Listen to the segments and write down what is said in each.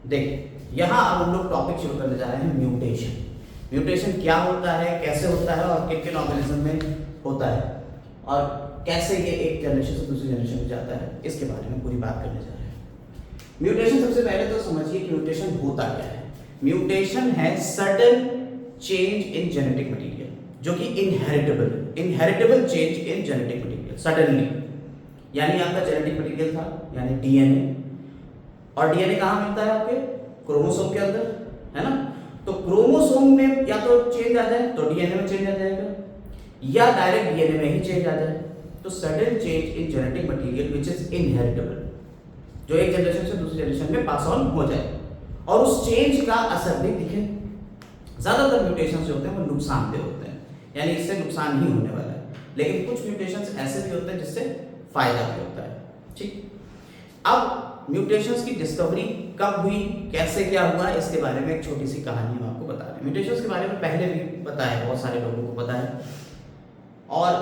देखिए यहाँ अब हम लोग टॉपिक शुरू करने जा रहे हैं म्यूटेशन। म्यूटेशन क्या होता है, कैसे होता है और किन किन ऑर्गेनिज्म में होता है और कैसे ये एक जनरेशन से दूसरी जनरेशन में जाता है, इसके बारे में पूरी बात करने जा रहे हैं। म्यूटेशन सबसे पहले तो समझिए कि म्यूटेशन होता क्या है। म्यूटेशन है sudden change in genetic material, जो कि inheritable change in genetic material suddenly. यानी आपका जेनेटिक मटेरियल था यानी डीएनए, और डीएनए कहाँ मिलता है आपके क्रोमोसोम के अंदर, है ना। तो क्रोमोसोम में या तो चेंज आ जाए तो डीएनए में चेंज आ जाएगा, या डायरेक्ट डीएनए में ही चेंज आ जाए। तो sudden change in genetic material which is inheritable, जो एक जनरेशन से दूसरी जनरेशन में पास ऑन हो जाए और उस चेंज का असर भी दिखे। ज्यादातर म्यूटेशन जो होते हैं वो नुकसानदेह होते हैं, यानी इससे नुकसान ही होने वाला है, लेकिन कुछ म्यूटेशन ऐसे भी होते हैं जिससे फायदा भी होता है। ठीक, अब म्यूटेशंस की डिस्कवरी कब हुई, कैसे क्या हुआ, इसके बारे में एक छोटी सी कहानी हम आपको बता रहे हैं। म्यूटेशंस के बारे में पहले भी पता है, बहुत सारे लोगों को पता है, और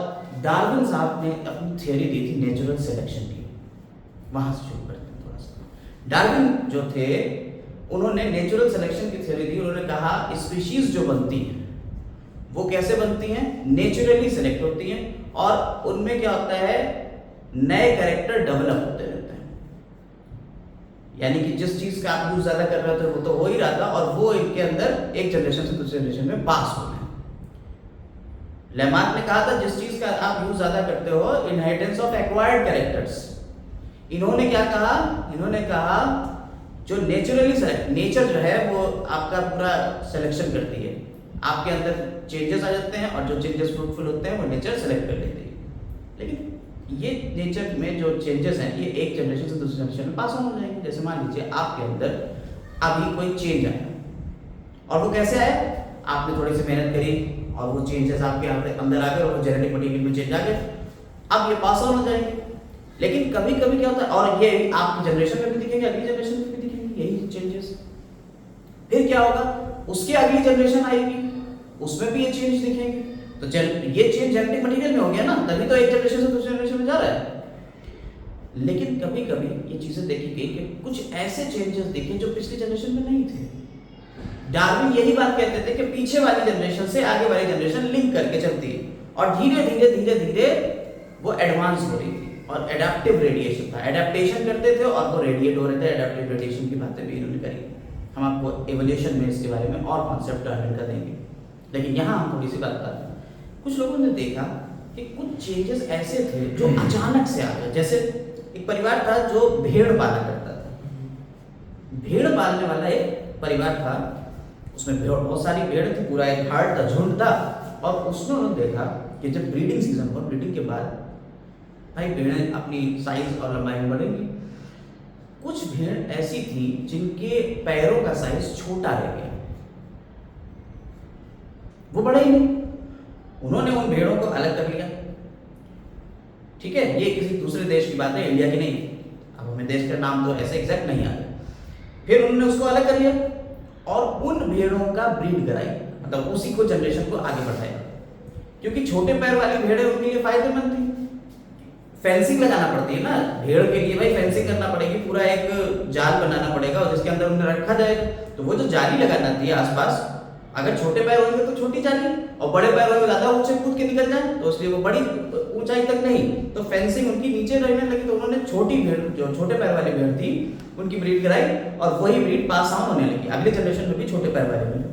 डार्विन साहब ने अपनी थ्योरी दी थी नेचुरल सिलेक्शन की। वहां से शुरू करते हैं थोड़ा सा। डार्विन जो थे उन्होंने नेचुरल सिलेक्शन की थ्योरी दी। उन्होंने कहा स्पीशीज जो बनती हैं वो कैसे बनती हैं, नेचुरली सिलेक्ट होती हैं, और उनमें क्या होता है नए कैरेक्टर डेवलप होते रहते हैं। यानी कि जिस चीज का आप यूज ज्यादा कर रहे थे वो तो हो ही रहा था, और वो इनके अंदर एक जनरेशन से दूसरी जनरेशन में पास हो गए। लेमार्क ने कहा था जिस चीज का आप यूज ज्यादा करते हो, इनहेरिटेंस ऑफ एक्वायर्ड कैरेक्टर्स। इन्होंने क्या कहा, इन्होंने कहा जो नेचुरली सेलेक्ट, नेचर जो है वो आपका पूरा सिलेक्शन करती है, आपके अंदर चेंजेस आ जाते हैं और जो चेंजेस फ्रूटफुल होते हैं वो नेचर सेलेक्ट कर लेती है। लेकिन ये नेचर में जो चेंजेस हैं ये एक जनरेशन से दूसरी जनरेशन में पास ऑन हो जाएंगे। जैसे मान लीजिए आपके अंदर अभी कोई चेंज आया, और वो कैसे आया, आपने थोड़ी सी मेहनत करी और वो चेंजेस आपके अंदर आ गए और वो जेनेटिक मटेरियल में चेंज आ गए, अब ये पास ऑन हो जाएंगे। लेकिन कभी कभी क्या होता है, और ये आपकी जनरेशन में भी दिखेंगे, अगली जनरेशन में भी दिखेंगे यही चेंजेस। फिर क्या होगा, उसकी अगली जनरेशन आएगी, उसमें भी ये चेंज दिखेंगे। तो ये चेंज जेनेटिक मटेरियल में हो गया ना, तभी तो एक जनरेशन से दूसरी जनरेशन में जा रहा है। लेकिन कभी कभी ये चीजें देखी गई कि कुछ ऐसे चेंजेस दिखे जो पिछली जनरेशन में नहीं थे। डार्विन यही बात कहते थे कि पीछे वाली जनरेशन से आगे वाली जनरेशन लिंक करके चलती है, और धीरे धीरे धीरे धीरे वो एडवांस हो रही थी। और एडाप्टिव रेडिएशन था, एडेप्टेशन करते थे और वो रेडिएट हो रहे थे। एडाप्टिव रेडिएशन की बातें भी इन्होंने करी। हम आपको एवोल्यूशन में इसके बारे में और कॉन्सेप्ट डार्विन का देंगे, लेकिन यहाँ हम थोड़ी सी बात करते हैं। कुछ लोगों ने देखा कि कुछ चेंजेस ऐसे थे जो अचानक से आ गए। जैसे एक परिवार था जो भेड़ पाला करता था, भेड़ पालने वाला एक परिवार था, उसमें बहुत सारी भेड़ थी, पूरा एक हार्ड था, झुंड था। और उसमें उन्होंने देखा कि जब ब्रीडिंग सीजन हुआ, ब्रीडिंग के बाद भाई भेड़ें अपनी साइज और लंबाई में बढ़ेंगी। कुछ भेड़ ऐसी थी जिनके पैरों का साइज छोटा रह गया, वो बढ़े ही नहीं। उन्होंने उन भेड़ों को अलग कर लिया। ठीक है, ये किसी दूसरे देश की बात है, इंडिया की नहीं। अब हमें देश का नाम तो ऐसे एग्जैक्ट नहीं आता। फिर उन्होंने उसको अलग कर लिया और उन भेड़ों का ब्रीड कराई, मतलब उसी को जनरेशन को आगे बढ़ाया। क्योंकि छोटे पैर वाली भेड़ें उनके लिए फायदेमंद थी। फेंसिंग लगाना पड़ती है ना भेड़ के लिए, भाई फेंसिंग करना पड़ेगी, पूरा एक जाल बनाना पड़ेगा और जिसके अंदर उन्हें रखा जाएगा। तो वो जो जाली लगाना थी आसपास, अगर छोटे पैर होंगे तो छोटी जाली, और बड़े पैर होंगे ज्यादा ऊंचे कूद के निकल जाए, तो इसलिए वो बड़ी ऊंचाई तक नहीं, तो फेंसिंग उनकी नीचे रहने लगी। तो उन्होंने छोटी भेड़, जो छोटे पैर वाली भेड़ थी, उनकी ब्रीड कराई और वही ब्रीड पास ऑन होने लगी अगले जनरेशन में भी छोटे पैर वाले भेड़।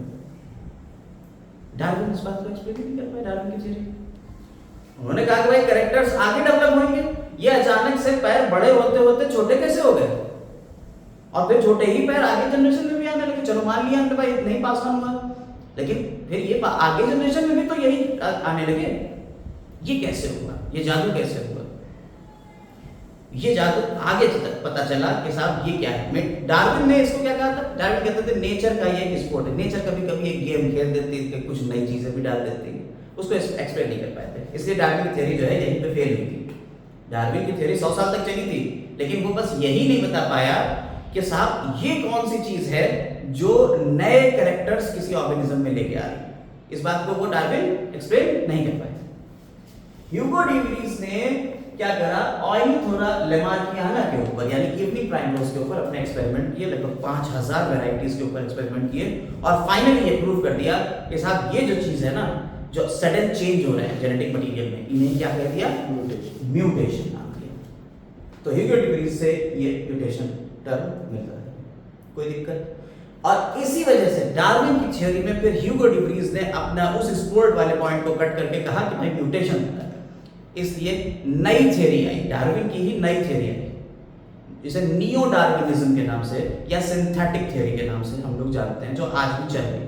डार्विन इस बात को एक्सप्लेन नहीं कर पाए, डार्विन की थ्योरी। उन्होंने कहा कि भाई कैरेक्टर्स आगे डेवलप होंगे, ये अचानक से पैर बड़े होते होते छोटे कैसे हो गए, और फिर छोटे ही पैर आगे जनरेशन में भी आने लगे। चलो मान लिया हमने भाई नहीं पास ऑन हुआ, लेकिन फिर ये आगे जनरेशन में भी तो यही आने लगे। ये कैसे हुआ, ये जादू कैसे हुआ? ये जादू आगे तक पता चला कि साहब ये क्या है। डार्विन ने इसको क्या कहा था, डार्विन कहते थे नेचर का ये एक स्पोर्ट है। नेचर कभी कभी एक गेम खेल देती है, कुछ नई चीजें भी डाल देती है, उसको एक्सप्लेन नहीं कर पाए थे। इसलिए डार्विन की थ्योरी जो है यहीं पे फेल हुई थी। डार्विन की थ्योरी 100 साल तक चली थी, लेकिन वो बस यही नहीं बता पाया कि साहब ये कौन सी चीज है जो नए कैरेक्टर्स किसी ऑर्गेनिज्म में लेके आ रही है। इस बात को वो डार्विन एक्सप्लेन नहीं कर पाए। ह्यूगो डी व्रीज ने क्या करा, ऑर्निथोरा लेमार्कियाना के ऊपर यानी इवनिंग प्राइमरोज के ऊपर अपने एक्सपेरिमेंट किए, लगभग 5000 वैरायटीज के ऊपर एक्सपेरिमेंट किए और फाइनली ये प्रूव कर दिया कि साहब ये जो चीज है ना, जो सडन चेंज हो रहे हैं जेनेटिक मटेरियल में, इन्हें क्या कह दिया, म्यूटेशन नाम दिया। तो ह्यूगो डे व्रीज से ये म्यूटेशन टर्म मिलता है, कोई दिक्कत। और इसी वजह से डार्विन की थ्योरी में फिर ह्यूगो डे व्रीज ने अपना उस स्पोर्ट वाले पॉइंट को कट करके कहा कि भाई म्यूटेशन होता है, इसलिए नई थ्योरी आई, डार्विन की ही नई थ्योरी आई, जिसे नियो डार्विनिज्म के नाम से या सिंथेटिक थ्योरी के नाम से हम लोग जानते हैं, जो आज भी चल रही है।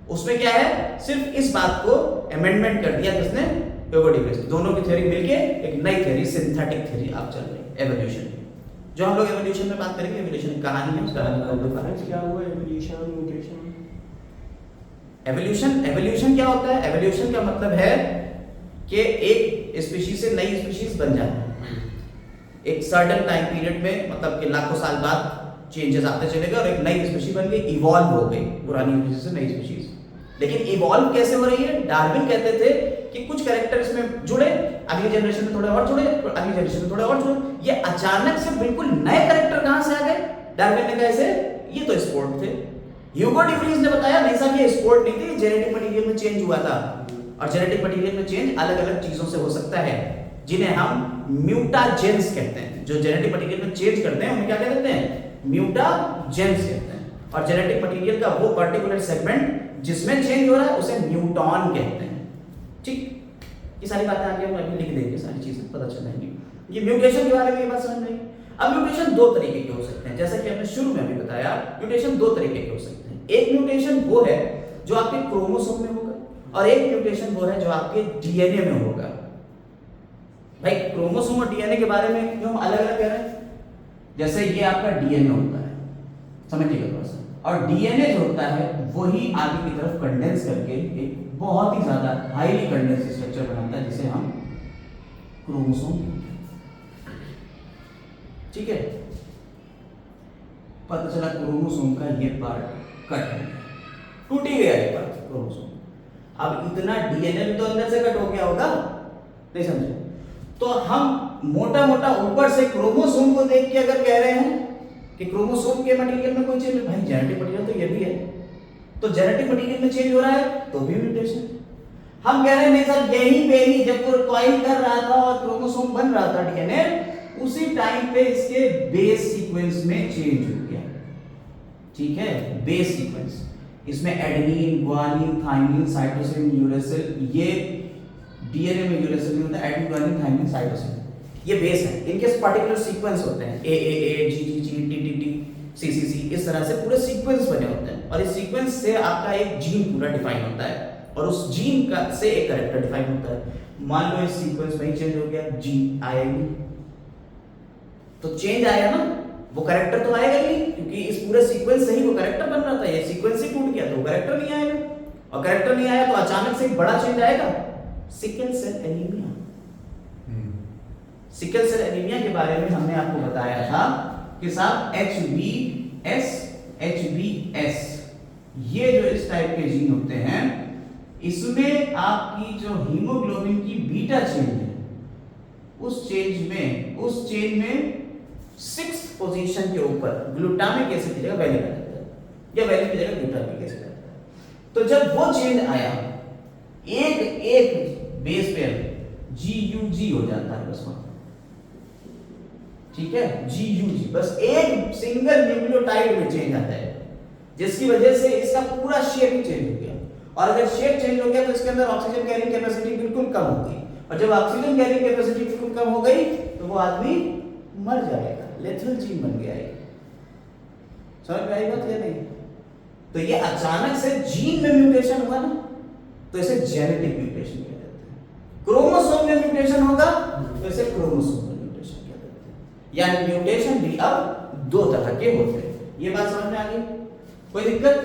उसमें क्या है, सिर्फ इस बात को अमेंडमेंट कर दिया किसने, ह्यूगो डे व्रीज। दोनों की थ्योरी मिलके एक नई थ्योरी, सिंथेटिक थ्योरी आप चल रही है एवोल्यूशन की, जो हम लोग एवोल्यूशन में बात करेंगे। एवोल्यूशन की कहानी है, उसका डिफरेंस क्या हुआ एवोल्यूशन म्यूटेशन? एवोल्यूशन क्या होता है, एवोल्यूशन का मतलब है कि एक स्पीशीज से नई स्पीशीज बन जाए एक सर्टेन टाइम पीरियड में, मतलब कि लाखों साल बाद चेंजेस आते चले गए और एक नई स्पीशीज बन गई, इवॉल्व हो गई पुरानी स्पीशीज से नई स्पीशीज। लेकिन इवॉल्व कैसे हो रही है, डार्विन कहते थे कि कुछ कैरेक्टर इसमें जुड़े, अगली जनरेशन में थोड़े और जुड़े, अगली जनरेशन में थोड़े और जुड़े, ये अचानक से बिल्कुल नए कैरेक्टर कहां से आ गए। डार्विन ने कहा ऐसे, ये तो स्पोर्ट थे। ह्यूगो डे व्रीज ने बताया नहीं साहब ये स्पोर्ट नहीं थे, जेनेटिक मटेरियल में चेंज हुआ था, और जेनेटिक मटेरियल में चेंज अलग अलग चीजों से हो सकता है, जिन्हें हम म्यूटाजेंस कहते हैं। जो जेनेटिक मटेरियल में चेंज करते हैं उन्हें क्या कहते हैं, म्यूटाजेंस कहते हैं। और जेनेटिक मटेरियल का वो पर्टिकुलर सेगमेंट जिसमें चेंज हो रहा है उसे म्यूटॉन कहते हैं। ठीक, ये सारी बातें आगे हम अभी लिख देंगे, सारी चीजें पता चल जाएंगी। ये म्यूटेशन के बारे में ये बात समझ में। अब म्यूटेशन दो तरीके के हो सकते हैं, जैसा कि हमने शुरू में अभी बताया, म्यूटेशन दो तरीके के हो सकते हैं। एक म्यूटेशन वो है जो आपके क्रोमोसोम में होगा, और एक म्यूटेशन वो है जो आपके डीएनए में होगा। भाई क्रोमोसोम और डीएनए के बारे में क्यों अलग अलग कह रहे हैं, जैसे ये आपका डीएनए होता है, समझिएगा थोड़ा सा, और डीएनए जो होता है वही आगे की तरफ कंडेंस करके एक बहुत ही ज्यादा हाईली कंडेंस स्ट्रक्चर बनाता है जिसे हम क्रोमोसोम, ठीक है। पता चला क्रोमोसोम का ये पार्ट कट है, टूट ही गया ये पार्ट क्रोमोसोम। अब इतना डीएनए भी तो अंदर से कट हो गया होगा, नहीं समझे। तो हम मोटा मोटा ऊपर से क्रोमोसोम को देख के अगर कह रहे हैं कि क्रोमोसोम के मटेरियल में कोई चेंज, भाई जेनेटिक मटेरियल तो ये भी है, तो जेनेटिक मटेरियल में चेंज हो रहा है तो भी म्यूटेशन। हम कह रहे हैं नहीं सर यहीं पे ही जब वो कॉइल कर रहा था और क्रोमोसोम बन रहा था डीएनए, उसी टाइम पे इसके बेस सीक्वेंस में चेंज हो गया, ठीक है। बेस सीक्वेंस, इसमें adenine, guanine, thymine, cytosine, uracil, ये डीएनए में यूरेसिल नहीं होता, एडेनिन, ग्वानिन, थाइमिन, साइटोसिन, ये बेस है। इनके पर्टिकुलर सीक्वेंस होते हैं, ए, जी, टी, सी, इस तरह से पूरे सीक्वेंस बने होते हैं, और इस सीक्वेंस से आपका एक जीन पूरा डिफाइन होता है, और उस जीन का से एक कैरेक्टर डिफाइन होता है। मान लो इस सीक्वेंस में ही चेंज हो गया, जीन आया ही नहीं, तो चेंज आया ना, वो कैरेक्टर तो आएगा ही नहीं, क्योंकि इस पूरे सीक्वेंस से ही वो कैरेक्टर बन रहा था, ये सीक्वेंस ही टूट गया तो वो कैरेक्टर नहीं आएगा, और कैरेक्टर नहीं आया तो अचानक से एक बड़ा चेंज आएगा, sickle cell anaemia. Sickle cell anaemia के बारे में हमने आपको बताया था कि साहब HbS ये जो इस टाइप के जीन होते हैं, इसमें आपकी जो हीमोग्लोबिन की बीटा चेन है, उस चेन में 6th पोजीशन के ऊपर ग्लूटामिक एसिड की जगह वैलिन आ जाता है, या वैलिन की जगह ग्लूटामिक एसिड आता है। तो जब वो चेंज आया, एक बेस पेयर GUG हो जाता है बस वहां, ठीक है, GUG, बस एक सिंगल न्यूक्लियोटाइड में चेंज आता है, जिसकी वजह से इसका पूरा शेप ही चेंज हो गया। और अगर शेप चेंज हो गया तो इसके अंदर ऑक्सीजन कैरिंग कैपेसिटी बिल्कुल कम होगी, और जब ऑक्सीजन कैरिंग कैपेसिटी बिल्कुल कम हो गई तो वो आदमी मर जाएगा, लेथल जीन बन गया है। समझ में आई बात या नहीं? तो ये अचानक से जीन में म्यूटेशन हुआ ना, तो इसे जेनेटिक म्यूटेशन कहते हैं। क्रोमोसोम में म्यूटेशन होगा तो इसे क्रोमोसोम में म्यूटेशन कहते हैं। यानी म्यूटेशन भी अब दो तरह के होते हैं। ये बात समझ में आ गई? कोई दिक्कत?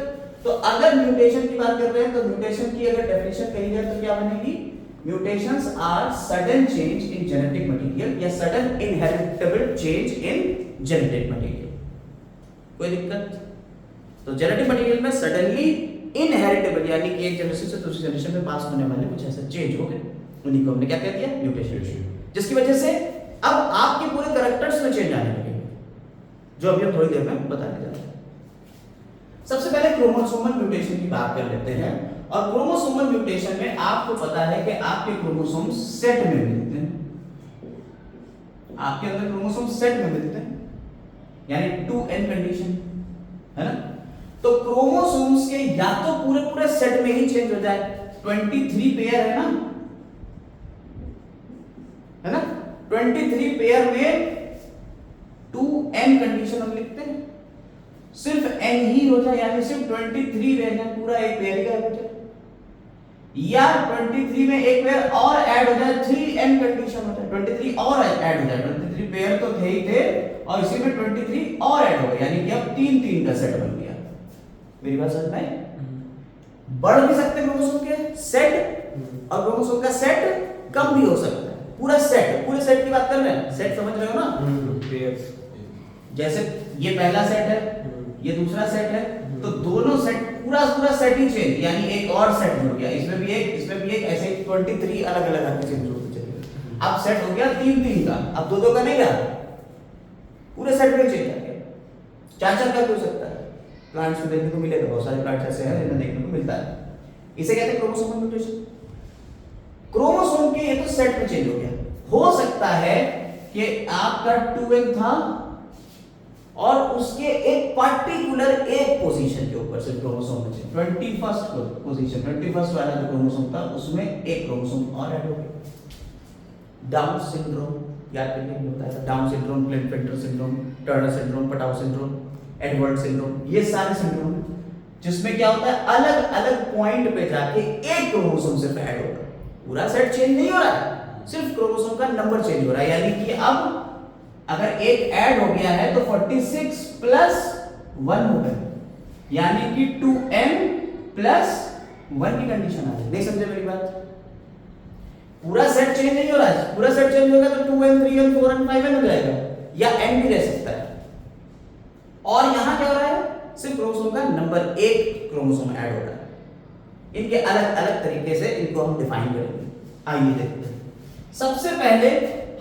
तो अगर म्यूटेशन की बात कर रहे हैं तो म्यूटेशन की अगर डेफिनेशन कही जाए तो क्या बनेगी? Mutations are sudden change in genetic material या sudden inheritable change in genetic material। कोई दिक्कत? तो जेनेटिक मटेरियल में सडनली इनहेरिटेबल यानी कि एक जनरेशन से दूसरी जनरेशन में पास होने वाले कुछ ऐसे चेंज हो गए, उन्हीं को हमने क्या कह दिया? म्यूटेशन। जिसकी वजह से अब आपके पूरे कैरेक्टर्स में चेंज आने लगेंगे, जो अभी हम थोड़ी देर में बताने जा रहे हैं। सबसे पहले क्रोमोसोमल म्यूटेशन की बात कर लेते हैं। और क्रोमोसोमल म्यूटेशन में आपको पता है कि आपके क्रोमोसोम सेट में मिलते हैं, आपके अंदर क्रोमोसोम सेट में मिलते हैं, यानी 2n कंडीशन है ना। तो क्रोमोसोम्स के या तो पूरे पूरे सेट में ही चेंज हो जाए, 23 पेयर है ना 23 पेयर में 2n कंडीशन हम लिखते हैं, सिर्फ n ही हो जाए, यानी सिर्फ 23 रह जाए, पूरा एक पेयर का हो जाए, या 23 में एक पेयर और ऐड हो जाए, 3n कंडीशन हो जाए, 23 और ऐड हो जाए, 23 पेयर तो थे ही थे और इसी में 23 और ऐड हो गए, यानी कि अब 3 का सेट बन गया। मेरी बात समझ में? बढ़ भी सकते क्रोमोसोम के सेट और क्रोमोसोम का सेट कम भी हो सकता है। पूरा सेट, पूरे सेट की बात कर रहे हैं, सेट समझ रहे हो ना? जैसे ये पहला सेट है, ये दूसरा सेट है, तो दोनों सेट पूरा सेट ही चेंज, यानी एक और सेट जुड़ गया, इसमें भी एक, इसमें भी एक, ऐसे 23 अलग अलग आके चेंज होते चले। अब सेट हो गया 3 का, अब 2 का नहीं रहा, पूरे सेट में चेंज आ गया। 4 का भी हो सकता है, प्लांट्स में देखने को मिलेगा, बहुत सारे प्लांट्स ऐसे हैं जिनमें देखने को मिलता है। इसे कहते हैं क्रोमोसोमल म्यूटेशन। क्रोमोसोम के ये तो सेट में चेंज हो गया। हो सकता है कि आपका 2n था और उसके एक पर्टिकुलर एक पोजीशन के ऊपर से क्रोमोसोम में 21st पोजीशन, 21st वाला जो क्रोमोसोम था उसमें एक क्रोमोसोम और ऐड हो गया। डाउन सिंड्रोम याद करके होता है, Down syndrome, Klinefelter syndrome, Turner syndrome, Patau syndrome, Edward syndrome, ये सारे सिंड्रोम जिसमें क्या होता है, अलग अलग पॉइंट पे जाके एक क्रोमोसोम सिर्फ ऐड होगा, पूरा सेट चेंज नहीं हो रहा है, सिर्फ क्रोमोसोम का नंबर चेंज हो रहा है। यानी कि अब अगर एक ऐड हो गया है तो 46 प्लस 1 हो गया, यानी कि 2n प्लस 1 की कंडीशन आ गई। नहीं समझे मेरी बात? पूरा सेट चेंज नहीं हो रहा है, पूरा सेट चेंज होगा तो 2n 3n 4n 5n हो जाएगा, या n भी रह सकता है। और यहां क्या हो रहा है, सिर्फ क्रोमोसोम का नंबर एक क्रोमोसोम ऐड हो रहा है। इनके अलग अलग तरीके से इनको हम डिफाइन करेंगे। आइए देखते हैं। सबसे पहले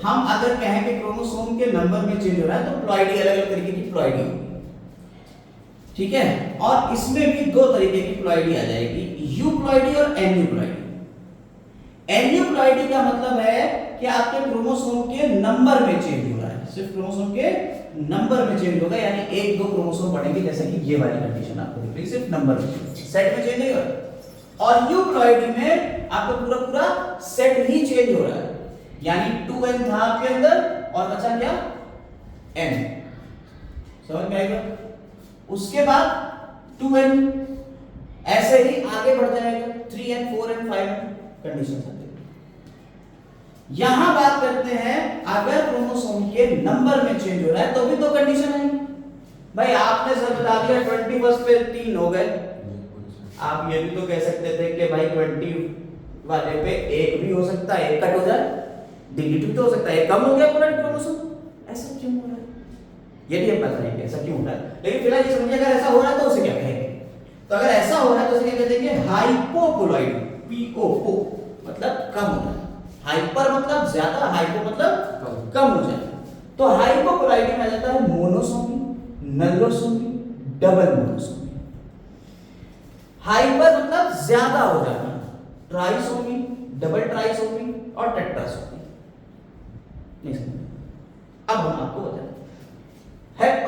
हम अगर कहें कि क्रोमोसोम के नंबर में चेंज हो रहा है तो प्लॉइडी, अलग अलग तरीके की प्लॉइडी होगी, ठीक है। और इसमें भी 2 तरीके की प्लॉइडी आ जाएगी, यूप्लॉइडी और एन्यूप्लॉइडी। एन्यूप्लॉइडी का मतलब है कि आपके क्रोमोसोम के नंबर में चेंज हो रहा है, सिर्फ क्रोमोसोम के नंबर में चेंज होगा, यानी 1-2 क्रोमोसोम बढ़ेंगे, जैसे कि ये वाली कंडीशन आपको दिख रही है, सिर्फ नंबर में, सेट में चेंज नहीं हो रहा। और यूप्लॉइडी में आपका पूरा सेट ही चेंज हो रहा है, यानी 2n था आपके अंदर और बचा क्या, n। समझ में आएगा? उसके बाद 2n ऐसे ही आगे बढ़ जाएगा, 3n 4n 5n कंडीशन आती है। यहां बात करते हैं अगर क्रोमोसोम के नंबर में चेंज हो रहा है तो भी 2 कंडीशन है भाई। आपने सर बता दिया 21 पे 3 हो गए, आप ये भी तो कह सकते थे कि भाई 20 वाले पे 1 भी हो सकता है, 1 कट हो जाए, डिलीट तो हो सकता है, कम हो गया पूरा क्रोमोसोम। ऐसा क्यों हो रहा है, ये भी हम बताएंगे ऐसा क्यों हो रहा है। लेकिन फिलहाल ये समझिए अगर ऐसा हो रहा है तो उसे क्या कहेंगे। तो अगर ऐसा हो रहा है तो उसे क्या कहते हैं, हाइपोप्लॉइडी। PO मतलब कम होना, हाइपर मतलब ज्यादा, हाइपो मतलब कम हो जाए। तो हाइपोप्लॉइडी में आ जाता है मोनोसोमी, नल्लोसोमी, डबल मोनोसोमी। हाइपर मतलब ज्यादा हो जाना, ट्राइसोमी, डबल ट्राइसोमी और टेट्रासोमी। नहीं समझ? अब हम आपको बताएं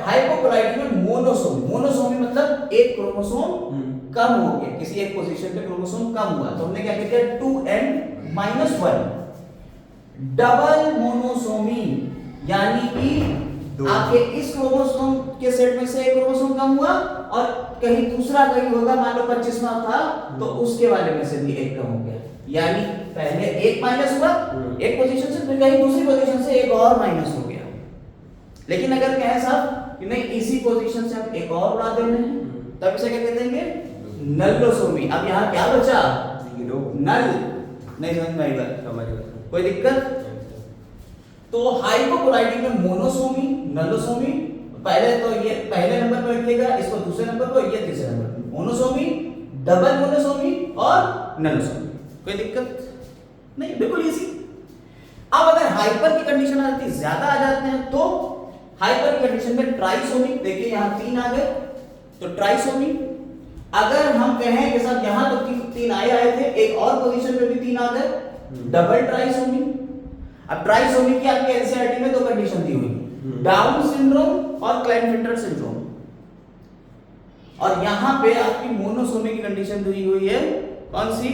हाइपोप्लॉइडी में मोनोसोमी, मोनोसोमी मतलब एक क्रोमोसोम कम हो गया, किसी एक पोजीशन पे क्रोमोसोम कम हुआ तो हमने क्या किया, 2n-1। डबल मोनोसोमी यानी कि आपके इस क्रोमोसोम के सेट में से एक क्रोमोसोम कम हुआ और कहीं दूसरा कहीं होगा, मान लो 25वां था तो उसके वाले में से भी एक कम हो गया, यानी पहले एक माइनस हुआ एक पोजीशन से, फिर कहीं दूसरी पोजीशन से एक और माइनस हो गया। लेकिन अगर कहें साहब कि नहीं इसी पोजीशन से हम एक और उड़ा देने हैं, तब इसे क्या कहते हैं, नल्लोसोमी। अब यहाँ क्या बचा, नल। नहीं समझ में आई बात, कोई दिक्कत? तो हाइपोप्लॉइडी में मोनोसोमी, नल्लोसोमी, पहले तो ये पहले नंबर पर रखिएगा, इसको दूसरे नंबर पर, ये तीसरे नंबर पर, मोनोसोमी, डबल मोनोसोमी और नल्लोसोमी। कोई दिक्कत नहीं, बिल्कुल इजी। अब अगर हाइपर की कंडीशन आती है, ज्यादा आ जाते हैं, तो हाइपर की कंडीशन में ट्राइसोमी, देखिए यहां 3 आ गए तो ट्राइसोमी। अगर हम कहें कि साहब यहां तो 3 आए थे, एक और पोजीशन पे भी 3 आ गए, डबल ट्राइसोमी। अब ट्राइसोमी की आपके एनसीईआरटी में 2 कंडीशन दी हुई, डाउन सिंड्रोम और क्लाइनफिल्टर सिंड्रोम। और यहां पे आपकी मोनोसोमी की कंडीशन दी हुई है, कौन सी?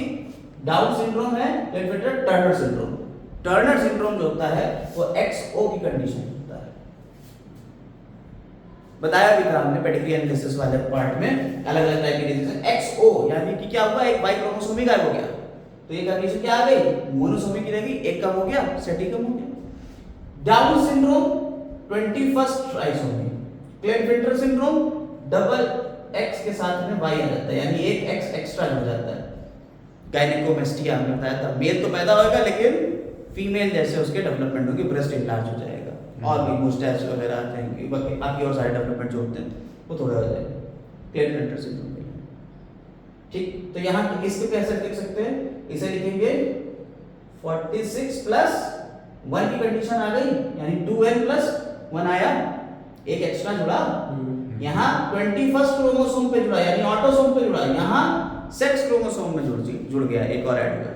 डाउन सिंड्रोम है, क्लाइनफिल्टर टर्नर सिंड्रोम। टर्नर सिंड्रोम जो होता है वो XO की कंडीशन होता है। बताया भी था हमने पेडिग्री एनालिसिस वाले पार्ट में, अलग अलग टाइप की डिजीज है। XO यानी कि क्या हुआ, एक बाई क्रोमोसोम ही गायब हो गया, तो ये कंडीशन क्या आ गई, मोनोसोमी की रहेगी, एक कम हो गया, सेट ही कम हो गया। Down syndrome 21st trisomy, Klinefelter syndrome double X के साथ में Y आ जाता है, यानी एक X एक्स्ट्रा हो जाता है। गायनेकोमेस्टिया हमने बताया था, मेल तो पैदा होगा लेकिन फीमेल जैसे उसके डेवलपमेंट होगी, ब्रेस्ट इनलार्ज हो जाएगा और भी मुस्टैच वगैरह आते हैं, बाकी और सारे डेवलपमेंट जो होते हैं वो थोड़ा हो जाएगा क्लाइनफिल्टर सिंड्रोम के लिए। ठीक, तो यहाँ इसको कैसे लिख सकते हैं, इसे लिखेंगे 46 प्लस 1 की कंडीशन आ गई, यानी 2n प्लस 1 आया, एक एक्स्ट्रा जुड़ा, यहाँ 21st क्रोमोसोम पे जुड़ा, यानी ऑटोसोम पे जुड़ा, यहाँ सेक्स क्रोमोसोम में जुड़ गया, एक और ऐड हुआ।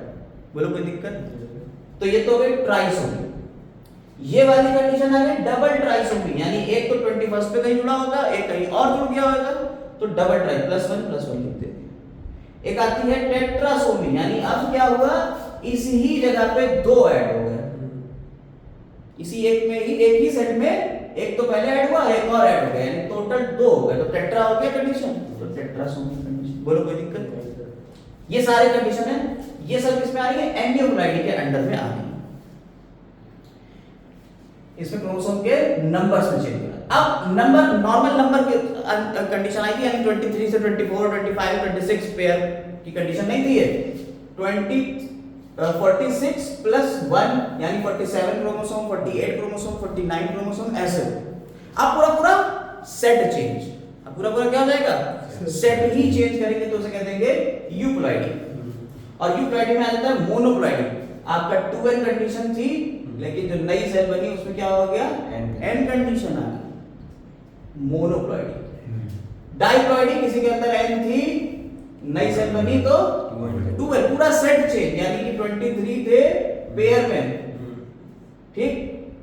बोलो कोई दिक्कत? तो ये तो हो गई ट्राइसोमी। ये वाली कंडीशन आ गई डबल ट्राइसोमी, यानी एक तो 21st पे कहीं जुड़ा होगा, एक कहीं और जुड़ गया होगा, तो डबल ट्राई प्लस वन लिख देते हैं। एक आती है टेट्रासोमी, यानी अब क्या हुआ, इसी ही जगह पे 2 ऐड हो गए, इसी एक में ही, एक ही सेट में एक तो पहले ऐड हुआ, एक और ऐड हो गया, यानी टोटल 2 हो गए, तो टेट्रा हो गया कंडीशन, तो टेट्रासोमी कंडीशन। बोलो कोई दिक्कत? ये सारे कंडीशन है, ये सब किसमें आ रही है, एंजियोप्लाइडी के अंडर में आ रही है। इसमें क्रोमोसोम के नंबर्स में चेंज होगा। अब नंबर, नॉर्मल नंबर की कंडीशन आई थी, यानी 23 से 24, 25, 26 पेयर की कंडीशन नहीं थी, ये 46 प्लस 1 यानी 47 क्रोमोसोम, 48 क्रोमोसोम, 49 क्रोमोसोम, ऐसे। अब पूरा सेट चेंज, अब पूरा क्या हो जाएगा, सेट ही चेंज करेंगे, तो उसे कह देंगे यूप्लॉइडी। और यूप्लॉइडी में आ जाता है मोनोप्लॉइडी। आपका 2n कंडीशन थी, लेकिन जो नई सेल बनी उसमें क्या हो गया, n कंडीशन आ गई, मोनोप्लॉइडी। डाइप्लॉइडी, किसी के अंदर n थी, नई सेल बनी तो 2n, पूरा सेट चेंज, यानी कि 23 थे पेयर में, ठीक।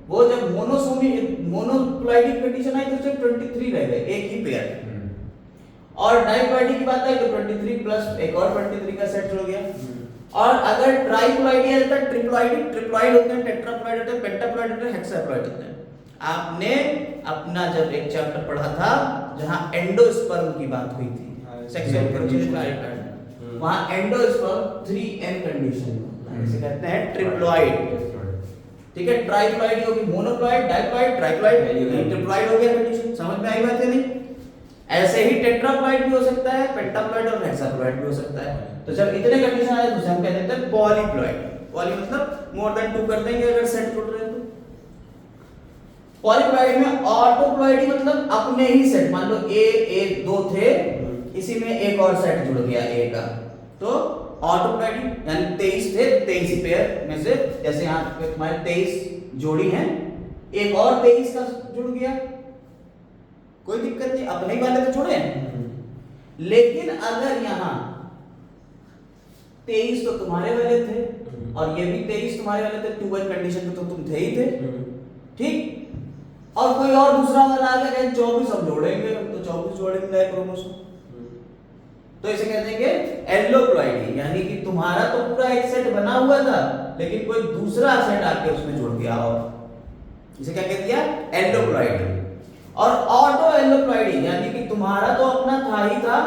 वो जब मोनोप्लॉइडी कंडीशन आई तो सिर्फ 23 रह गए, एक ही पेयर। और डाइप्लॉइडी की बात आई तो 23 प्लस एक और 23 का सेट हो गया। और अगर ट्राइप्लॉइडी है तो ट्रिप्लॉइड होते हैं, टेट्राप्लॉइड होते हैं, पेंटाप्लॉइड होते हैं, हेक्साप्लॉइड होते हैं। आपने अपना जब एक चैप्टर पढ़ा था जहां एंडोस्पर्म की बात हुई थी, सेक्सुअल रिप्रोडक्शन, वहां एंडोस्पर्म 3n कंडीशन होता है, इसे कहते हैं ट्रिप्लॉइड, ठीक है। ट्राइप्लॉइड होगी मोनोप्लॉइड, डाइप्लॉइड, ट्राइप्लॉइड, ट्रिप्लॉइड हो गया कंडीशन। समझ में आई बात है नहीं? ऐसे ही टेट्राप्लॉइड भी हो सकता है, पेंटाप्लॉइड और हेक्साप्लॉइड भी हो सकता है। तो जब इतने कंडीशन आए तो हम कह देते हैं पॉलीप्लॉइड। पॉली मतलब मोर देन 2 कर देंगे अगर सेट जुड़ रहे हैं तो। पॉलीप्लॉइड में ऑटोप्लॉइडी मतलब अपने ही सेट, मान लो ए 2 थे, इसी में एक और सेट जुड़ गया ए का, तो ऑटोप्लॉइडी यानी 23 थे, 23 ही पेयर में से, जैसे यहाँ पे तुम्हारे 23 जोड़ी हैं, एक और 23 का जुड़ गया, कोई दिक्कत नहीं, अपने ही वाले तो जुड़े हैं। लेकिन अगर यहाँ 23 तो तुम्हारे वाले थे और ये भी 23 तुम्हारे वाले थे, 2n कंडीशन पे तो तुम थे ही थे, ठीक। और कोई और दूसरा वाला आ गया, 24 हम जोड़ेंगे तो 24 जोड़ेंगे क्रोमोसोम, तो इसे कह देंगे एलोप्लॉइडी, यानी कि तुम्हारा तो पूरा एक सेट बना हुआ था लेकिन कोई दूसरा सेट आके उसमें जुड़ गया, और इसे क्या कह दिया, एलोप्लॉइडी। और ऑटो एलोप्लॉइडी यानी कि तुम्हारा तो अपना था ही था,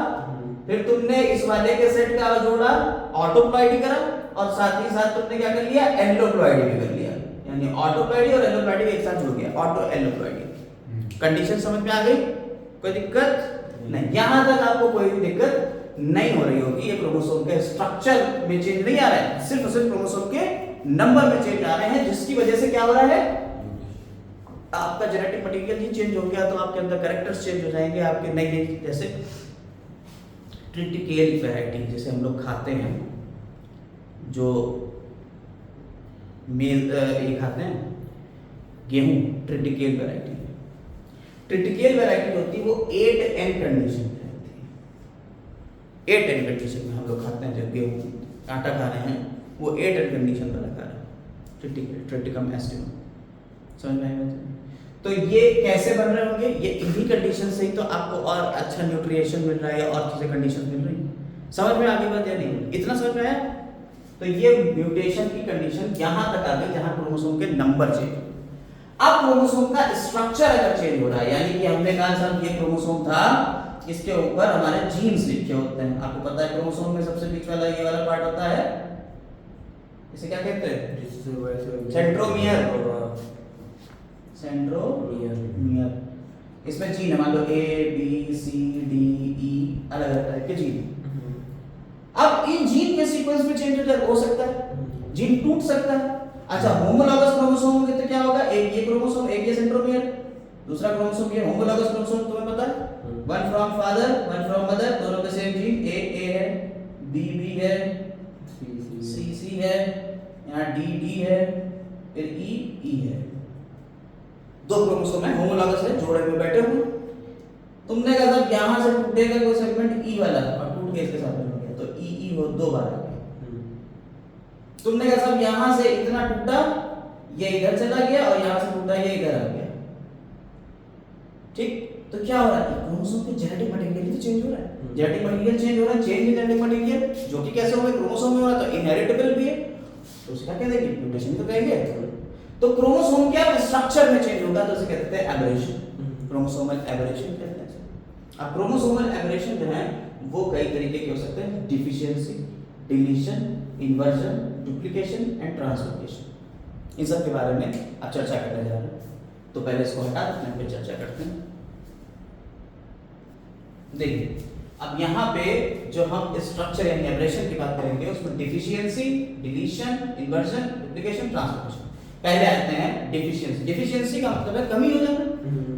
फिर तुमने इस वाले के सेट का जोड़ा, ऑटोप्लॉइडी करा, और साथ ही साथ तुमने क्या कर लिया, एलोप्लॉइडी भी कर लिया, यानी ऑटोप्लॉइडी और एलोप्लॉइडी एक साथ जुड़ गया, ऑटो एलोप्लॉइडी। कंडीशन समझ में आ गई? कोई दिक्कत नहीं, यहां तक आपको कोई भी दिक्कत नहीं हो रही होगी। ये क्रोमोसोम के स्ट्रक्चर में चेंज नहीं आ रहा है, सिर्फ और सिर्फ क्रोमोसोम के नंबर में चेंज आ रहे हैं, जिसकी वजह से क्या हो रहा है, आपका जेनेटिक मटेरियल ही चेंज हो गया तो आपके अंदर कैरेक्टर्स चेंज हो जाएंगे, आपके नई नई, जैसे ट्रिटिकेल वैरायटी जैसे हम लोग खाते हैं, जो ये खाते हैं गेहूं, ट्रिटिकेल वैरायटी। ट्रिटिकेल वैरायटी होती है वो 8N कंडीशन में रहती है। 8N कंडीशन में हम लोग खाते हैं, जब गेहूं आटा खा रहे हैं वो 8N कंडीशन वाला खा रहे हैं, ट्रिटिकेल, ट्रिटिकम एस्टिवम। समझ में आएगा? तो ये कैसे बन रहे होंगे? ये इन्हीं कंडीशन से ही तो आपको और अच्छा न्यूट्रिएशन मिल रहा है और चीजें कंडीशन मिल रही है। समझ में आगे बात या नहीं? इतना समझ में आया? तो ये म्यूटेशन की कंडीशन यहां तक आ गई जहां क्रोमोसोम के नंबर चेंज। अब क्रोमोसोम का स्ट्रक्चर अगर चेंज हो रहा है, यानी कि हमने कहा साहब ये क्रोमोसोम था, इसके ऊपर हमारे जीन्स लिखे होते हैं। आपको पता है क्रोमोसोम में सबसे बीच वाला ये वाला पार्ट होता है, इसे क्या कहते हैं? सेंट्रोमियर। सेंट्रोमियर। इसमें जीन है, मान लो A B C D E, अलग अलग टाइप के जीन। अब इन जीन के सीक्वेंस में चेंज हो सकता है, जीन टूट सकता है। अच्छा, होमोलॉगस क्रोमोसोम होंगे तो क्या होगा? एक ये क्रोमोसोम, एक ये सेंट्रोमियर, दूसरा क्रोमोसोम ये होमोलॉगस क्रोमोसोम। तुम्हें पता है, one from father one from mother, दोनों के सेम जीन, A है, B है, C है, यहाँ D है, फिर E है। दो क्रोमोसोम है, होमोलॉगस है, जोड़े में बैठे हुए। तुमने कहा था यहां से टूटेगा कोई सेगमेंट E वाला और टूट के इसके साथ में हो गया, तो E हो दो बार आ गया। तुमने कहा साहब यहां से इतना टूटा, ये इधर चला गया, और यहां से टूटा ये इधर आ गया। ठीक, तो क्या हो रहा है? क्रोमोसोम के जेनेटिक मटेरियल तो चेंज हो रहा है। जेनेटिक मटेरियल चेंज हो रहा है, चेंज इन जेनेटिक मटेरियल, जो कि कैसे होगा? क्रोमोसोम में हो रहा है, तो इनहेरिटेबल भी है, तो उसका क्या देंगे? म्यूटेशन तो कहेंगे। तो क्रोमोसोम क्या स्ट्रक्चर में चेंज होगा, तो उसे कहते हैं एबरेशन, क्रोमोसोमल एबरेशन कहते हैं। अब क्रोमोसोमल एबरेशन जो है वो कई तरीके के हो सकते हैं, deficiency, deletion, inversion, duplication and translocation. इन सब के बारे में अब चर्चा करने जा रहे हैं, तो पहले इसको हटा देते हैं, फिर चर्चा करते हैं। देखिए, अब यहाँ पे जो हम स्ट्रक्चर यानी एबरेशन की बात करेंगे, उसमें deficiency, deletion, inversion, duplication, translocation. पहले आते हैं डिफिशियंसी। डिफिशियंसी का मतलब है कमी हो जाना।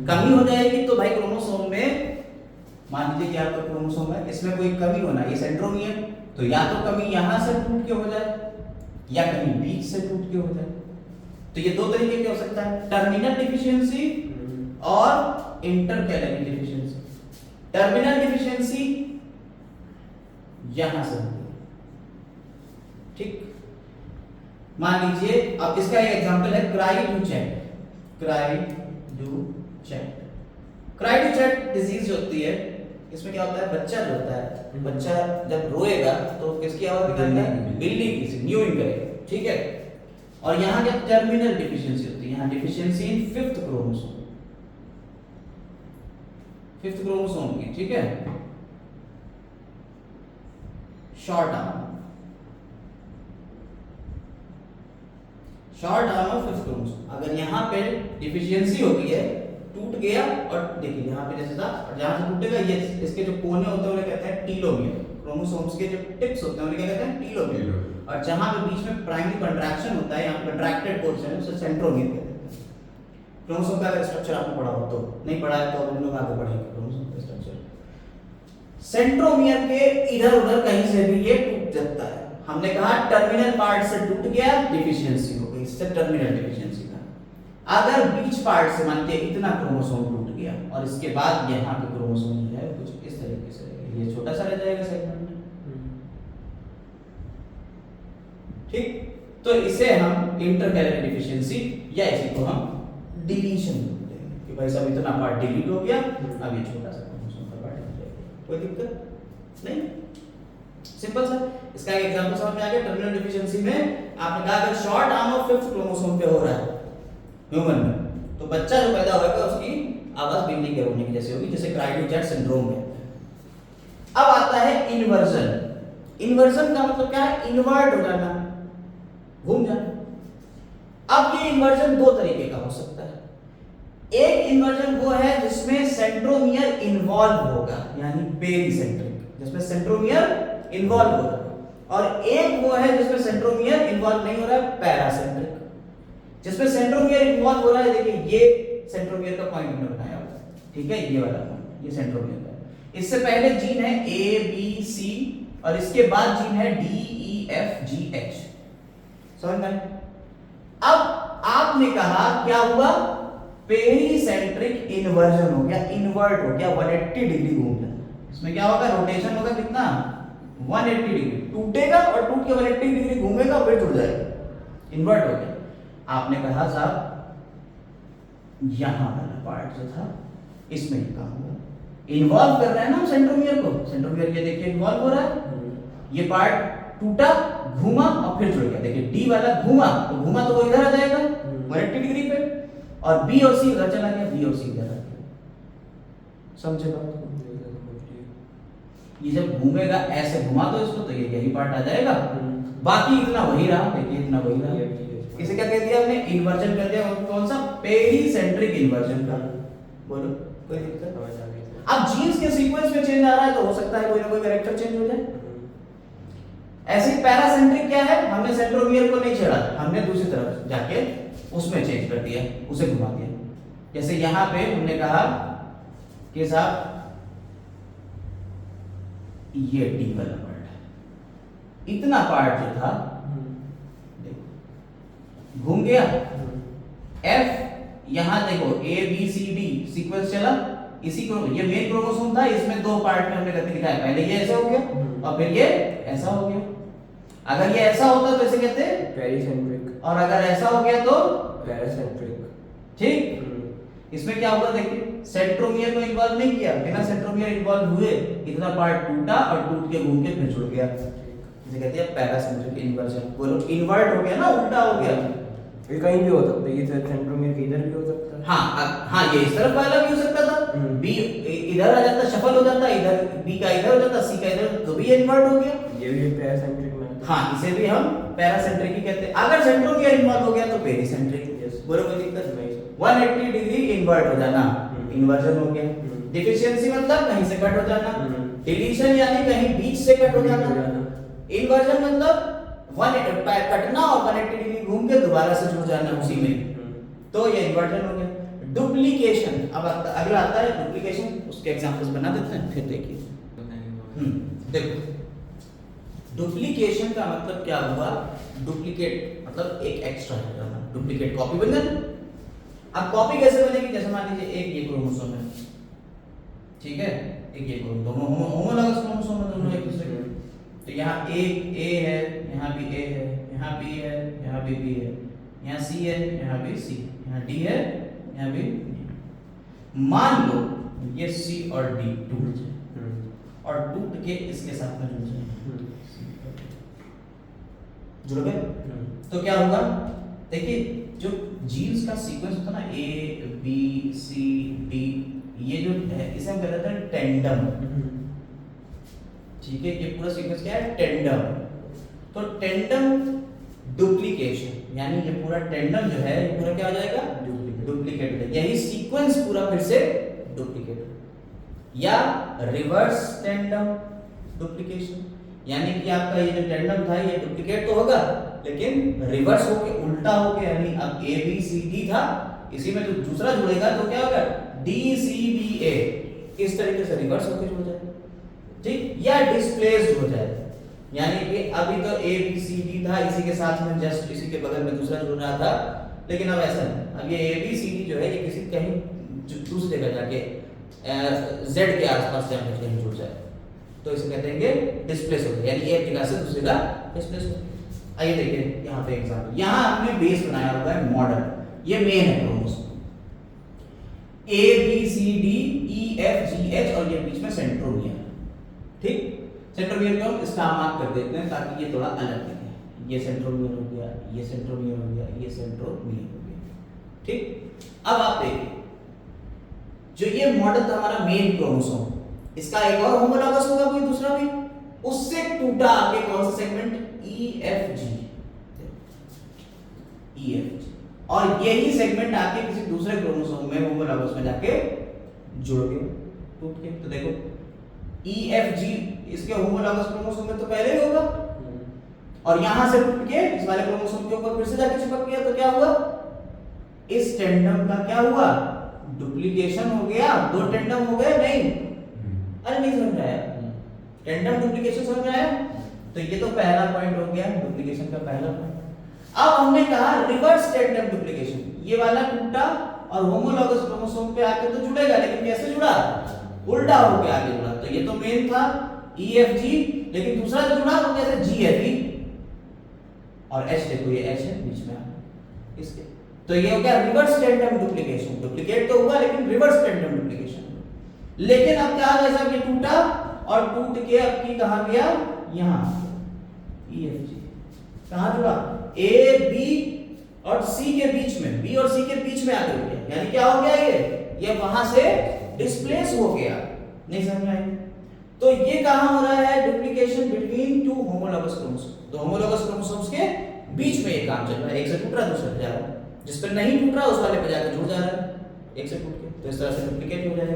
कमी हो जाएगी तो भाई क्रोमोसोम में, मान लीजिए कि आपका क्रोमोसोम है, इसमें कोई कमी होना, ये सेंट्रोमियर, तो या तो कमी यहां से टूट के हो जाए या कहीं बीच से टूट के हो जाए। तो ये दो तरीके के हो सकता है, टर्मिनल डिफिशियंसी और इंटरकैलरी डिफिशियंसी। टर्मिनल डिफिशियंसी यहां से होती है, ठीक। मान लीजिए, अब इसका एक एग्जांपल है क्राइडूचेट। क्राइडूचेट डिजीज होती है, इसमें क्या होता है? बच्चा जो होता है, बच्चा जब रोएगा तो किसकी आवाज निकालता है? बिल्ली की, न्यूइंग करेगा, ठीक है। और यहाँ क्या टर्मिनल डिफिशियंसी होती है? यहाँ डिफिशियंसी इन फिफ्थ क्रोमोसोम की, ठीक है। Short arm of fifth chromosome. अगर यहाँ पे डिफिशियंसी होती है, टूट गया, और देखिए यहाँ पे जैसे था, और जहां से टूटेगा ये इसके जो कोने होते हैं उन्हें कहते हैं टीलोमियर। क्रोमोसोम्स के जो टिप्स होते हैं उन्हें क्या कहते हैं? टीलोमियर। और जहां पे बीच में प्राइमरी कंट्रैक्शन होता है, यहाँ कंट्रैक्टेड पोर्शन है, उसे सेंट्रोमियर कहते हैं। क्रोमोसोम का अगर स्ट्रक्चर आपने पढ़ा हो, तो नहीं पढ़ा है तो हम लोग आगे पढ़ेंगे क्रोमोसोम का स्ट्रक्चर। सेंट्रोमियर के इधर उधर कहीं से भी ये टूट जाता है। हमने कहा टर्मिनल पार्ट से टूट गया, डिफिशियंसी हो गई, इससे टर्मिनल डिफिशियंसी का। अगर बीच पार्ट से मान के इतना क्रोमोसोम टूट गया और इसके बाद यहाँ पे क्रोमोसोम जो है कुछ इस तरीके से रहेगा, ये छोटा सा रह जाएगा सेगमेंट, ठीक। तो इसे हम इंटरकैलरी डिफिशियंसी या इसी को हम डिलीशन बोलते हैं कि भाई साहब इतना पार्ट डिलीट हो गया, अब ये छोटा सा क्रोमोसोम का पार्ट रह जाएगा। कोई दिक्कत नहीं, सिंपल सा। इसका एक एग्जांपल समझ में आ गया। टर्मिनल डिफिशियंसी में आपने कहा अगर short arm of fifth chromosome पे हो रहा है ह्यूमन में, तो बच्चा जो पैदा होगा उसकी आवाज बिल्ली के रोने की जैसी होगी, जिसे क्राइडूचेट सिंड्रोम कहते हैं। अब आता है इन्वर्जन। इन्वर्जन का मतलब क्या है? इन्वर्ट हो जाना, घूम जाना। अब ये इन्वर्जन दो तरीके का हो सकता है। एक इन्वर्जन वो है जिसमें सेंट्रोमियर इन्वॉल्व होगा, यानी पेरीसेंट्रिक, जिसमें सेंट्रोमियर इन्वॉल्व हो रहा है। और एक वो है जिसमें सेंट्रोमियर इन्वॉल्व नहीं हो रहा है, पैरासेंट्रिक, जिसमें सेंट्रोमियर इन्वॉल्व हो रहा है। देखिए ये सेंट्रोमियर का पॉइंट हमने बनाया हुआ है, ठीक है, ये वाला पॉइंट, ये सेंट्रोमियर का। इससे पहले जीन है A B C और इसके बाद जीन है D E F G H। समझ में? अब आपने कहा क्या हुआ, पेरीसेंट्रिक इन्वर्जन हो गया, इन्वर्ट हो गया, 180 डिग्री घूम गया। इसमें क्या होगा, रोटेशन होगा कितना, 180 डिग्री, टूटेगा और टूट के 180 डिग्री घूमेगा फिर जुड़ जाएगा, इन्वर्ट हो गया। आपने कहा साहब यहां वाला पार्ट जो था इसमें ये काम हुआ, इन्वॉल्व कर रहे हैं ना हम सेंट्रोमियर को, सेंट्रोमियर ये देखिए इन्वॉल्व हो रहा है, ये पार्ट टूटा, घूमा और फिर जुड़ गया। देखिए डी वाला घूमा तो वो इधर आ जाएगा 180 डिग्री पे, और बी और सी इधर चला गया, बी और सी इधर आ गया। समझे बात? ये जब घूमेगा ऐसे घुमा दो इसको तो ये यही पार्ट आ जाएगा, बाकी इतना वही रहा, देखिए इतना वही रहा। इसे क्या कह दिया हमने, इन्वर्जन कर दिया। कौन सा, पेरीसेंट्रिक इन्वर्जन का। बोलो कोई दिक्कत? अब जीन्स के सीक्वेंस में चेंज आ रहा है तो हो सकता है कोई ना कोई कैरेक्टर चेंज हो जाए। ऐसे ही पैरासेंट्रिक क्या है, हमने सेंट्रोमियर को नहीं छेड़ा, हमने दूसरी तरफ जाके उसमें चेंज कर दिया, उसे घुमा दिया। जैसे यहां पे हमने कहा कि साहब ये डी वाला पार्ट है, इतना पार्ट जो था देखो घूम गया, एफ यहां देखो A B C D sequence चला, इसी को ये मेन क्रोमोसोम था, इसमें दो पार्ट में हमने गति दिखाया, पहले ये ऐसे हो गया और फिर ये ऐसा हो गया। अगर ये ऐसा होता तो इसे कहते हैं पेरीसेंट्रिक, और अगर ऐसा हो गया तो पैरासेंट्रिक। ठीक। इसमें क्या हुआ देखिए, सेंट्रोमियर को इन्वॉल्व नहीं किया, बिना सेंट्रोमियर इन्वॉल्व हुए इतना पार्ट टूटा और टूट के घूम के फिर जुड़ गया, इसे कहते हैं पैरासेंट्रिक इन्वर्जन। बोलो इन्वर्ट हो गया ना, उल्टा हो गया। ये कहीं भी हो सकता है, ये सेंट्रोमियर के इधर भी हो सकता है। हाँ ये इस तरफ वाला भी हो सकता था, बी इधर आ जाता, शफल हो जाता, इधर बी का इधर हो जाता, सी का इधर, तो भी इन्वर्ट हो गया। ये भी पैरासेंट्रिक में। हाँ इसे भी हम पैरासेंट्रिक ही कहते हैं। अगर सेंट्रोमियर इन्वॉल्व हो गया तो पेरीसेंट्रिक। बोलो कोई दिक्कत नहीं, 180 डिग्री इन्वर्ट हो जाना, इन्वर्जन हो गया। डिफिशियंसी मतलब कहीं से कट हो जाना, डिलीशन यानी कहीं बीच से कट हो जाना, इन्वर्जन मतलब कटना और 180 डिग्री घूम के दोबारा से जुड़ जाना उसी में, तो ये इन्वर्जन हो गया। डुप्लीकेशन, अब अगला आता है डुप्लीकेशन, उसके एग्जांपल्स बना देते हैं फिर देखिए। देखो डुप्लीकेशन का मतलब क्या हुआ, डुप्लीकेट मतलब एक एक्स्ट्रा है, डुप्लीकेट कॉपी बन गया। अब कॉपी कैसे बनेगी, जैसे मान लीजिए एक ये क्रोमोसोम है, ठीक है, एक ये क्रोमोसोम, दोनों होमोलॉगस क्रोमोसोम है, दोनों एक दूसरे के, तो यहाँ एक ए है, यहाँ भी ए है, यहाँ बी है, यहाँ भी बी है, यहाँ सी है, यहाँ भी सी, यहाँ डी है, यहाँ भी डी। मान लो ये सी और डी टूट जाए और टूट के इसके साथ में जुड़ जाए, जुड़ गए, तो क्या होगा, देखिए जो जीन्स का सीक्वेंस होता है ना, ए बी सी डी, ये जो है इसे हम कहते हैं टेंडम, ठीक है, ये पूरा सीक्वेंस क्या है, टेंडम। तो टेंडम डुप्लीकेशन यानी ये पूरा टेंडम जो है ये पूरा क्या हो जाएगा, डुप्लीकेट, यही सीक्वेंस पूरा फिर से डुप्लीकेट। या रिवर्स टेंडम डुप्लीकेशन, यानी कि आपका ये जो टेंडम था ये डुप्लीकेट तो होगा लेकिन रिवर्स होके उल्टा होके, यानी अब ए बी सी डी था, इसी में जो दूसरा जुड़ेगा तो क्या होगा, डी सी बी ए, इस तरीके से रिवर्स होके जुड़ जाएगा, ठीक, या डिस्प्लेस्ड हो जाए, यानी कि अभी तो ए बी सी डी था, इसी के साथ में जस्ट इसी के बगल में दूसरा जुड़ रहा था, लेकिन अब ऐसा नहीं, अब ये ए बी सी डी जो है ये किसी कहीं दूसरी जगह जाके जेड के आसपास जाके कहीं जुड़ जाए, तो इसे कहते हैं डिस्प्लेस हो गया, यानी एक जगह से दूसरी जगह डिस्प्लेस हो। आइए देखिए यहाँ पे एग्जांपल, यहाँ हमने बेस बनाया हुआ है मॉडल, ये मेन है chromosome, A B C D E F G H और ये बीच में सेंट्रोमियर, ठीक, सेंट्रोमियर को हम स्टार मार्क कर देते हैं ताकि ये थोड़ा अलग दिखे, ये सेंट्रोमियर हो गया, ये सेंट्रोमियर हो गया, ये सेंट्रोमियर हो गया, ठीक। अब आप देखिए जो ये मॉडल था हमारा मेन क्रोमोसोम, इसका एक और होमोलॉगस होगा कोई दूसरा भी, उससे टूटा आगे कौन सा सेगमेंट, ई एफ जी, ई एफ जी, और यही सेगमेंट आके किसी दूसरे क्रोमोसोम में होमोलॉगस में जाके जुड़ गए, टूट के, तो देखो ई एफ जी इसके होमोलॉगस क्रोमोसोम में तो पहले ही होगा, और यहां से टूट के इस वाले क्रोमोसोम के ऊपर फिर से जाके चिपक गया, तो क्या हुआ, इस टेंडम का क्या हुआ, डुप्लीकेशन हो गया, दो टेंडम हो गए, नहीं, अरे नहीं समझ आया, टेंडम डुप्लीकेशन समझ आया, तो ये तो पहला पॉइंट हो गया डुप्लीकेशन का पहला पॉइंट। अब हमने कहा रिवर्स टेंडेम डुप्लीकेशन, ये वाला टूटा और होमोलॉगस क्रोमोसोम पे आके तो जुड़ेगा, लेकिन कैसे जुड़ा, उल्टा होके आगे जुड़ा। तो ये तो मेन था EFG, लेकिन दूसरा जो जुड़ा वो कैसे GFE और H, देखो ये H है बीच में इसके, तो ये हो गया रिवर्स टेंडेम डुप्लीकेशन। डुप्लीकेट तो हुआ लेकिन रिवर्स टेंडेम डुप्लीकेशन। लेकिन अब क्या हुआ, साहब ये टूटा और टूट के अब की कहां गया, यहां EFG कहां जुड़ा, A B और C के बीच में, B और C के बीच में आके रुक गया, यानी क्या हो गया, ये वहां से डिस्प्लेस हो गया। नहीं समझ में आई? तो ये कहां हो रहा है, duplication between two homologous chromosome. तो होमोलॉगस क्रोमोसोम्स के बीच में ये काम चल रहा है, एक से टूट रहा दूसरे पे जा रहा है, जिस पर नहीं टूट रहा उस वाले पे जाकर जुड़ जा रहा है एक से टूट के, तो इस तरह से डुप्लीकेट हो जाएगा।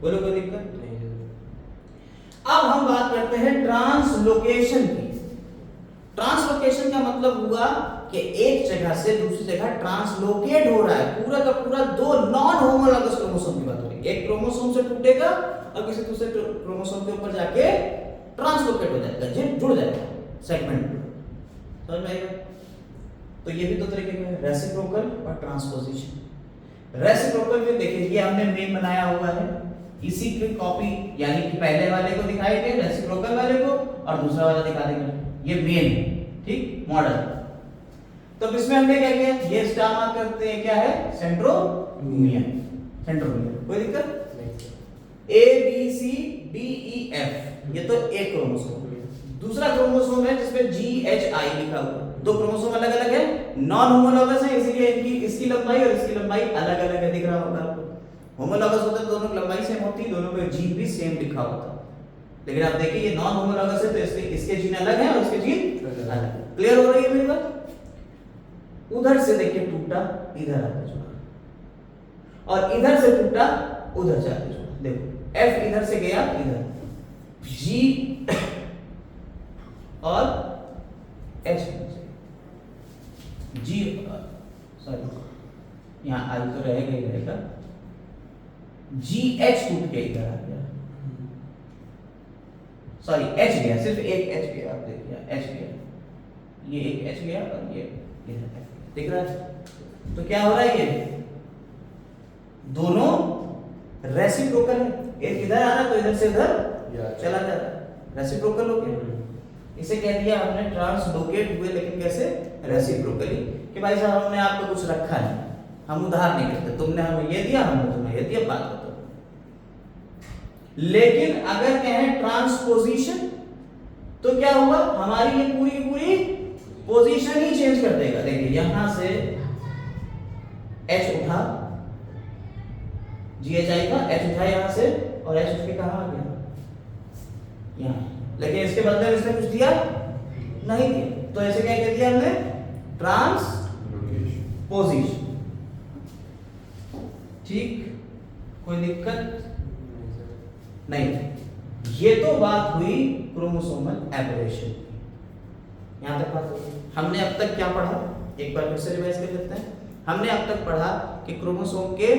बोलो कोई दिक्कत नहीं। अब हम बात करते हैं ट्रांसलोकेशन की। ट्रांसलोकेशन का मतलब हुआ कि एक जगह से दूसरी जगह ट्रांसलोकेट हो रहा है, पूरा का पूरा दो नॉन होमोलॉगस क्रोमोसोम की बात हो रही है। एक क्रोमोसोम से टूटेगा और किसी दूसरे क्रोमोसोम के ऊपर जाके ट्रांसलोकेट हो जाएगा, जुड़ जाएगा सेगमेंट, समझ में आएगा? तो ये भी दो तरीके के हैं, रेसिप्रोकल और ट्रांसपोजिशन। रेसिप्रोकल में देखिए ये हमने मेन बनाया हुआ है, इसी की कॉपी, यानी कि पहले वाले को दिखाएंगे रेसिप्रोकल वाले को और दूसरा वाला दिखा देंगे, ये मेन, ठीक, मॉडल। तो इसमें हमने क्या किया, ये स्टार मार्क करते हैं, क्या है, सेंट्रोमियर। सेंट्रोमियर कोई दिक्कत नहीं। A B C D E F, ये तो एक क्रोमोसोम। दूसरा क्रोमोसोम है जिसमें G H I लिखा हुआ, दो क्रोमोसोम अलग अलग है, नॉन होमोलॉगस है, इसीलिए इनकी इसकी लंबाई और इसकी लंबाई अलग अलग है, दिख रहा होगा आपको। होमोलॉगस होता है दोनों की लंबाई सेम होती, दोनों पे जीन भी सेम लिखा होता। लेकिन आप देखिए ये नॉन होमोलॉगस है तो इसके जीन अलग है और इसके जीन अलग। क्लियर हो रही है मेरी बात? उधर से देखिए टूटा, इधर आके जुड़ा, और इधर से टूटा, उधर जाके जुड़ा। देखो F इधर से गया इधर, G और H G, सॉरी यहाँ I तो रहेगा ही रहेगा, GH टूट के इधर आ गया, सॉरी H गया, सिर्फ एक H गया, आप देखिए H गया, ये एक H गया और ये इधर F, दिख रहा है? तो क्या हो रहा है, ये दोनों रेसिप्रोकल है, एक इधर आ रहा है तो इधर से इधर चला जा रहा है, रेसिप्रोकल हो गया। इसे कह दिया हमने ट्रांसलोकेट हुए, लेकिन कैसे, रेसिप्रोकली, कि भाई साहब हमने आपको कुछ रखा नहीं, हम उधार नहीं करते, तुमने हमें ये दिया हमने तुम्हें ये दिया, बात खत्म। लेकिन अगर कहें ट्रांसपोजिशन तो क्या हुआ, हमारी ये पूरी पूरी पोजीशन ही चेंज कर देगा। देखिए यहां से H उठा, GHI का H उठा यहां से, और H उठ के कहां आ गया, यहां, लेकिन इसके बदले में इसने कुछ दिया नहीं दिया, तो ऐसे क्या कह दिया हमने, ट्रांसपोजिशन। ठीक, कोई दिक्कत नहीं। ये तो बात हुई क्रोमोसोमल एबरेशन की, यहां तक बात हुई। हमने अब तक क्या पढ़ा, एक बार फिर से रिवाइज कर लेते हैं। हमने अब तक पढ़ा कि क्रोमोसोम के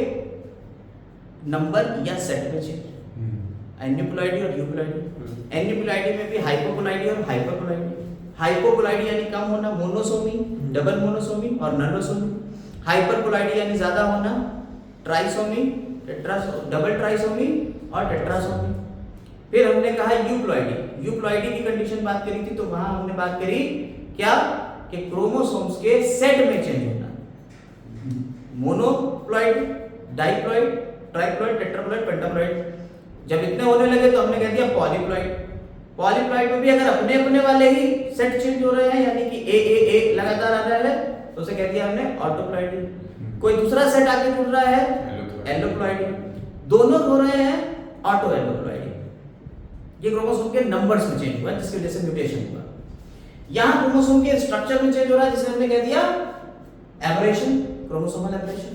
नंबर या सेट में चेंज, एन्यूप्लॉइडी और यूप्लॉइडी। एन्यूप्लॉइडी में भी हाइपोप्लॉइडी और हाइपरप्लॉइडी। हाइपोप्लॉइडी यानी कम होना, मोनोसोमी, डबल मोनोसोमी और नॉनोसोमी। हाइपरप्लॉइडी यानी ज्यादा होना, ट्राइसोमी, डबल ट्राइसोमी और टेट्रासोमी। फिर हमने कहा यूप्लॉइडी। यूप्लॉइडी की कंडीशन बात करी थी, तो वहां हमने बात करी क्या, कि क्रोमोसोम्स के सेट में चेंज होना, मोनोप्लॉइड, डाइप्लॉइड, ट्राइप्लॉइड, टेट्राप्लॉइड, पेंटाप्लॉइड। जब इतने होने लगे तो हमने कह दिया पॉलीप्लॉइड। पॉलीप्लॉइड में भी अगर अपने अपने वाले ही सेट चेंज हो रहे हैं, यानी कि ए लगातार आ रहा है, तो उसे कह दिया हमने ऑटोप्लॉइडी। कोई दूसरा सेट आके जुड़ रहा है, एलोप्लॉइडी। दोनों हो रहे हैं ऑटो एलोप्लॉइडी। ये क्रोमोसोम के नंबर्स में चेंज हुआ है, जिसकी वजह से म्यूटेशन हुआ। यहां क्रोमोसोम के स्ट्रक्चर में चेंज हो रहा है, जिसे हमने कह दिया एबरेशन, क्रोमोसोमल एबरेशन।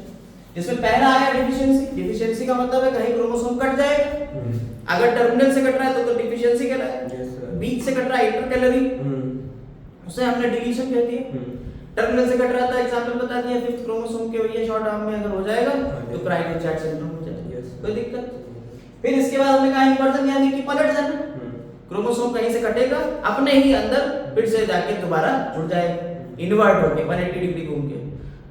जिसमें पहला आया डिफिशियंसी। डिफिशियंसी का मतलब है कहीं क्रोमोसोम कट जाएगा, अगर टर्मिनल से कट रहा है तो डिफिशियंसी कहलाएगा, बीच से कट रहा है इंटरकैलरी, उसे हमने डिलीशन कहती है। टर्मिनल से कट रहा था, एग्जांपल बता दिया, फिफ्थ क्रोमोसोम के ये शॉर्ट आर्म में अगर हो जाएगा तो क्राइगन-चार्ट सिंड्रोम हो जाएगा, कोई दिक्कत। फिर इसके बाद हमने कहा इन्वर्जन, यानी कि पलट जाना। क्रोमोसोम कहीं से कटेगा, अपने ही अंदर फिर से जाके दोबारा जुड़ जाएगा, इनवर्ट होके 180 डिग्री घूम के।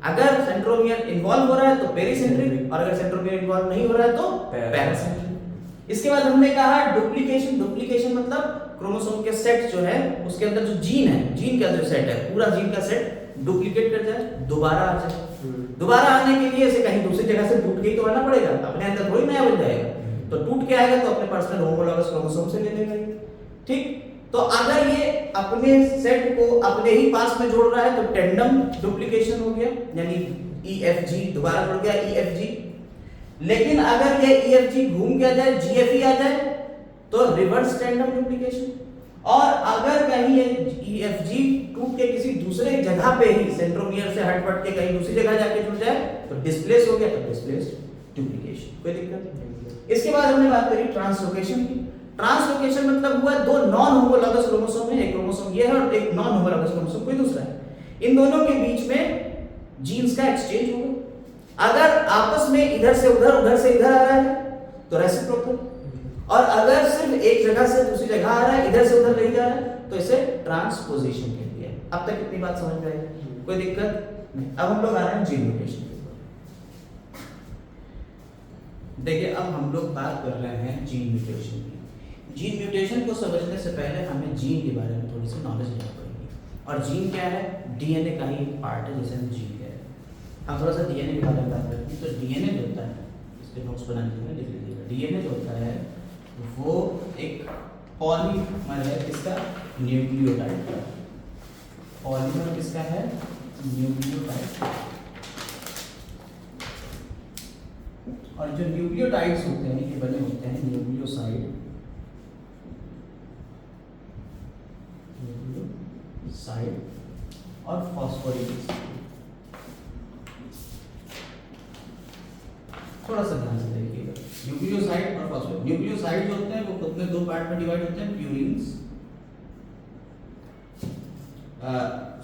अगर सेंट्रोमियर इन्वॉल्व हो रहा है तो पेरीसेंट्रिक, और अगर सेंट्रोमियर इन्वॉल्व नहीं हो रहा है तो पैरासेंट्रिक। इसके बाद हमने कहा डुप्लीकेशन। डुप्लीकेशन मतलब क्रोमोसोम के सेट जो है उसके अंदर जो जीन है, जीन का जो सेट है, पूरा जीन का सेट डुप्लीकेट कर जाए, दोबारा आ जाए। दोबारा आने के लिए इसे कहीं दूसरी जगह से टूट के ही तो आना पड़ेगा, अपने अंदर थोड़ी नया बन जाएगा। तो टूट के आएगा तो अपने पर्सनल होमोलॉगस क्रोमोसोम से ले लेगा, ठीक। तो अगर ये अपने सेट को अपने ही पास में जोड़ रहा है तो टेंडम डुप्लीकेशन हो गया, यानी EFG दोबारा जुड़ गया EFG। लेकिन अगर ये EFG घूम के आ जाए, GFE आ जाए तो रिवर्स टेंडम डुप्लीकेशन। और अगर कहीं ये EFG टूट के किसी दूसरे जगह पे ही सेंट्रोमियर से हट के कहीं दूसरी जगह जाके जुड़ जाए तो डिस्प्लेस हो गया, तो डिस्प्लेस्ड डुप्लीकेशन। कोई दिक्कत नहीं। इसके बाद हमने बात करी ट्रांसलोकेशन की। ट्रांसलोकेशन मतलब हुआ दो नॉन होमोलॉगस क्रोमोसोम है, एक क्रोमोसोम ये है और एक नॉन होमोलॉगस क्रोमोसोम कोई दूसरा है। इन दोनों के बीच में जीन्स का एक्सचेंज होगा। अगर आपस में इधर से उधर, उधर से इधर आ रहा है तो रेसिप्रोकल, और अगर सिर्फ एक जगह से दूसरी जगह आ रहा है, इधर से उधर नहीं जा रहा है, तो इसे ट्रांसपोजिशन कहते हैं। अब तक कितनी बात समझ में आई? कोई दिक्कत नहीं। अब हम लोग आ रहे हैं जीन म्यूटेशन के ऊपर। देखिए अब हम लोग बात कर रहे हैं जीन म्यूटेशन की। जीन म्यूटेशन को समझने से पहले हमें जीन के बारे में थोड़ी सी नॉलेज लेनी पड़ेगी। और जीन क्या है? डीएनए का ही एक पार्ट है, जैसे हम जीन कह रहे हैं। हम थोड़ा सा डीएनए के बारे में बात करते हैं। तो डीएनए जो होता है, इसके नोट्स बनाने के लिए लिख लीजिएगा। डीएनए जो होता है वो एक पॉलीमर है, किसका? न्यूक्लियोटाइड का। पॉलीमर किसका है? न्यूक्लियोटाइड। और जो न्यूक्लियोटाइड्स होते हैं ये बने होते हैं न्यूक्लियोसाइड, न्यूक्लियोसाइड और फॉस्फोरिक एसिड। थोड़ा सा ध्यान से देखिएगा, न्यूक्लियोसाइड और फॉस्फोरिक। न्यूक्लियोसाइड जो होते हैं वो खुद में दो पार्ट में डिवाइड होते हैं, प्यूरिन्स,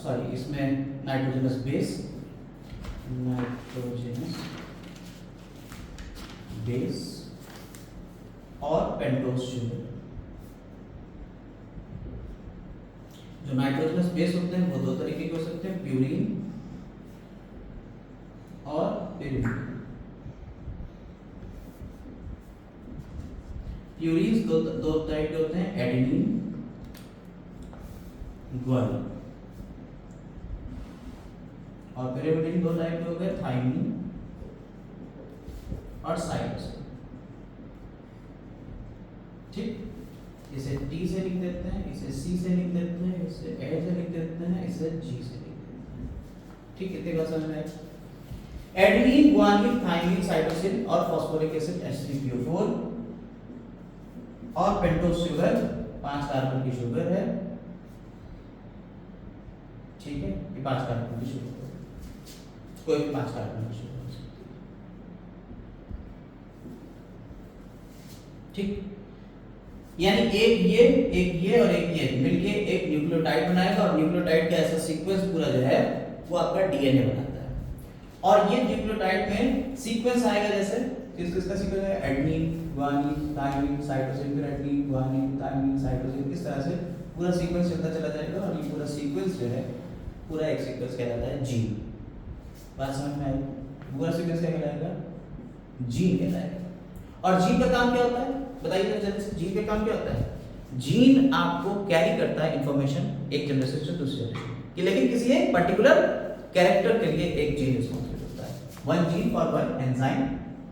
सॉरी इसमें नाइट्रोजनस बेस, और पेंटोज शुगर। जो नाइट्रोजनस बेस होते हैं वो दो तरीके के हो सकते हैं, प्यूरिन और पिरिमिडिन। प्यूरिन्स दो टाइप के होते हैं, एडेनिन, ग्वानिन। और पिरिमिडिन दो टाइप के हो गए, थाइमिन और साइटोसिन। ठीक, इसे T से लिख देते हैं, इसे C से लिख देते हैं, इसे A से लिख देते हैं, इसे G से लिख देते हैं। ठीक, इतने बात समझ में आई? एडेनिन, ग्वानिन, थाइमिन, साइटोसिन और फॉस्फोरिक एसिड H3PO4 और पेंटोज शुगर 5 कार्बन की शुगर है। ठीक है, ये 5 कार्बन की शुगर है, कोई भी 5 कार्बन की शुगर हो सकती है। ठीक, यानी एक ये और एक ये मिलके एक न्यूक्लियोटाइड बनाएगा और न्यूक्लियोटाइड का ऐसा सीक्वेंस पूरा जो है वो आपका डीएनए बनाता है। और ये न्यूक्लियोटाइड में सीक्वेंस आएगा, जैसे किसका सीक्वेंस है? एडेनिन, ग्वानिन, थाइमिन, साइटोसिन, फिर एडेनिन, ग्वानिन, थाइमिन, साइटोसिन, इस तरह से पूरा सीक्वेंस चलता चला जाएगा। और ये पूरा सीक्वेंस जो है पूरा एक सीक्वेंस कहलाता है जीन। बात समझ में आई? पूरा सीक्वेंस क्या कहलाएगा? जीन कहलाएगा। और जीन का काम क्या होता है बताइए जल्दी से? जीन का काम क्या होता है? जीन आपको कैरी करता है इंफॉर्मेशन एक जनरेशन से दूसरी जनरेशन की, लेकिन किसी एक पर्टिकुलर कैरेक्टर के लिए एक जीन रिस्पॉन्सिबल होता है। One gene for one enzyme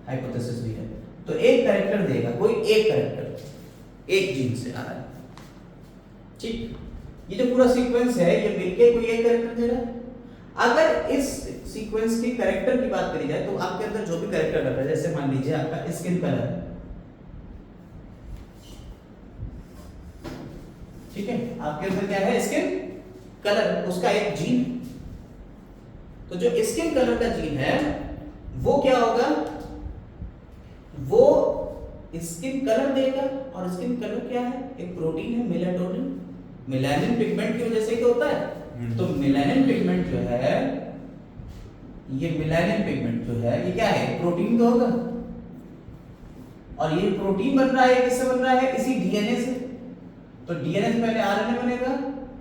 hypothesis भी है। तो एक कैरेक्टर देगा, कोई एक कैरेक्टर एक जीन से आ रहा है। ठीक, ये जो पूरा सीक्वेंस है ये मिलके कोई एक कैरेक्टर दे रहा है। अगर इस सीक्वेंस की कैरेक्टर की बात करी जाए तो आपके अंदर जो भी कैरेक्टर रहता है, जैसे मान लीजिए आपका स्किन कलर, ठीक है, आपके अंदर क्या है? स्किन कलर, उसका एक जीन। तो जो स्किन कलर का जीन है वो क्या होगा? वो स्किन कलर देगा। और स्किन कलर क्या है? एक प्रोटीन है, मेलाटोनिन। मेलानिन पिगमेंट की वजह से ही होता है। तो मेलानिन पिगमेंट जो है, ये मेलानिन पिगमेंट जो है ये क्या है? प्रोटीन तो होगा। और ये प्रोटीन बन रहा है, किससे बन रहा है? इसी डीएनए से। तो डीएनए से पहले आरएनए बनेगा,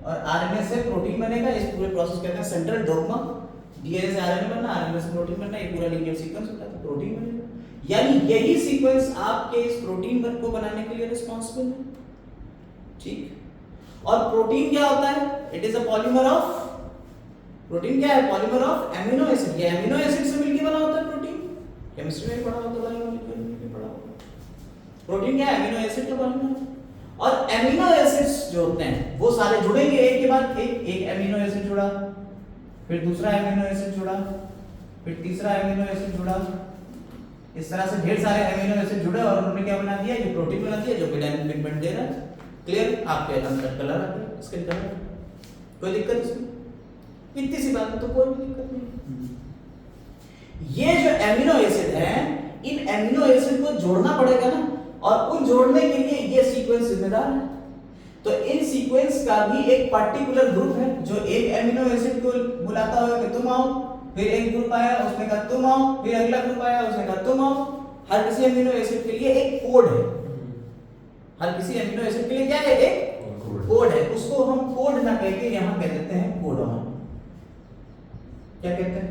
और आरएनए से प्रोटीन बनेगा। इस पूरे प्रोसेस कहते हैं सेंट्रल डोग्मा। डीएनए से आरएनए बनना, आरएनए से प्रोटीन बनना, ये पूरा लीनियर सीक्वेंस होता है, प्रोटीन बनेगा। यानी यही सीक्वेंस आपके इस प्रोटीन को बनाने के लिए रिस्पांसिबल है, ठीक। और प्रोटीन क्या होता है? It is a polymer of, protein क्या है? Polymer of amino acid. ये एमिनो एसिड से मिलकर बना होता है प्रोटीन। केमिस्ट्री में पढ़ा होता है, बायोलॉजिकल में पढ़ा होता। प्रोटीन क्या है? एमिनो एसिड का पॉलीमर। और एमिनो एसिड्स जो होते हैं वो सारे जुड़ेंगे एक के बाद एक एमिनो एसिड जुड़ा, फिर दूसरा एमिनो एसिड जुड़ा, फिर तीसरा एमिनो एसिड जुड़ा। इस तरह से ढेर सारे एमिनो एसिड जुड़े और उन्होंने क्या बना दिया? ये प्रोटीन बना दिया जो विटामिन पिगमेंट दे रहा है। क्लियर? आपके अंदर कलर आ गया, स्किन कलर। कोई दिक्कत इसमें? इतनी सी बात है तो कोई भी दिक्कत नहीं। ये जो एमिनो एसिड है, इन एमिनो एसिड को जोड़ना पड़ेगा ना, और उन जोड़ने के लिए ये सीक्वेंस जिम्मेदार है। तो इन सीक्वेंस का भी एक पर्टिकुलर ग्रुप है जो एक एमिनो एसिड को बुलाता हुआ कि तुम आओ, फिर एक ग्रुप आया उसने कहा तुम आओ, फिर अगला ग्रुप आया उसने कहा तुम आओ। हर किसी एमिनो एसिड के लिए एक कोड है। हर किसी एमिनो एसिड के लिए क्या है? एक कोड है। उसको हम कोड ना कह के यहां कह देते हैं कोडॉन। क्या कहते हैं?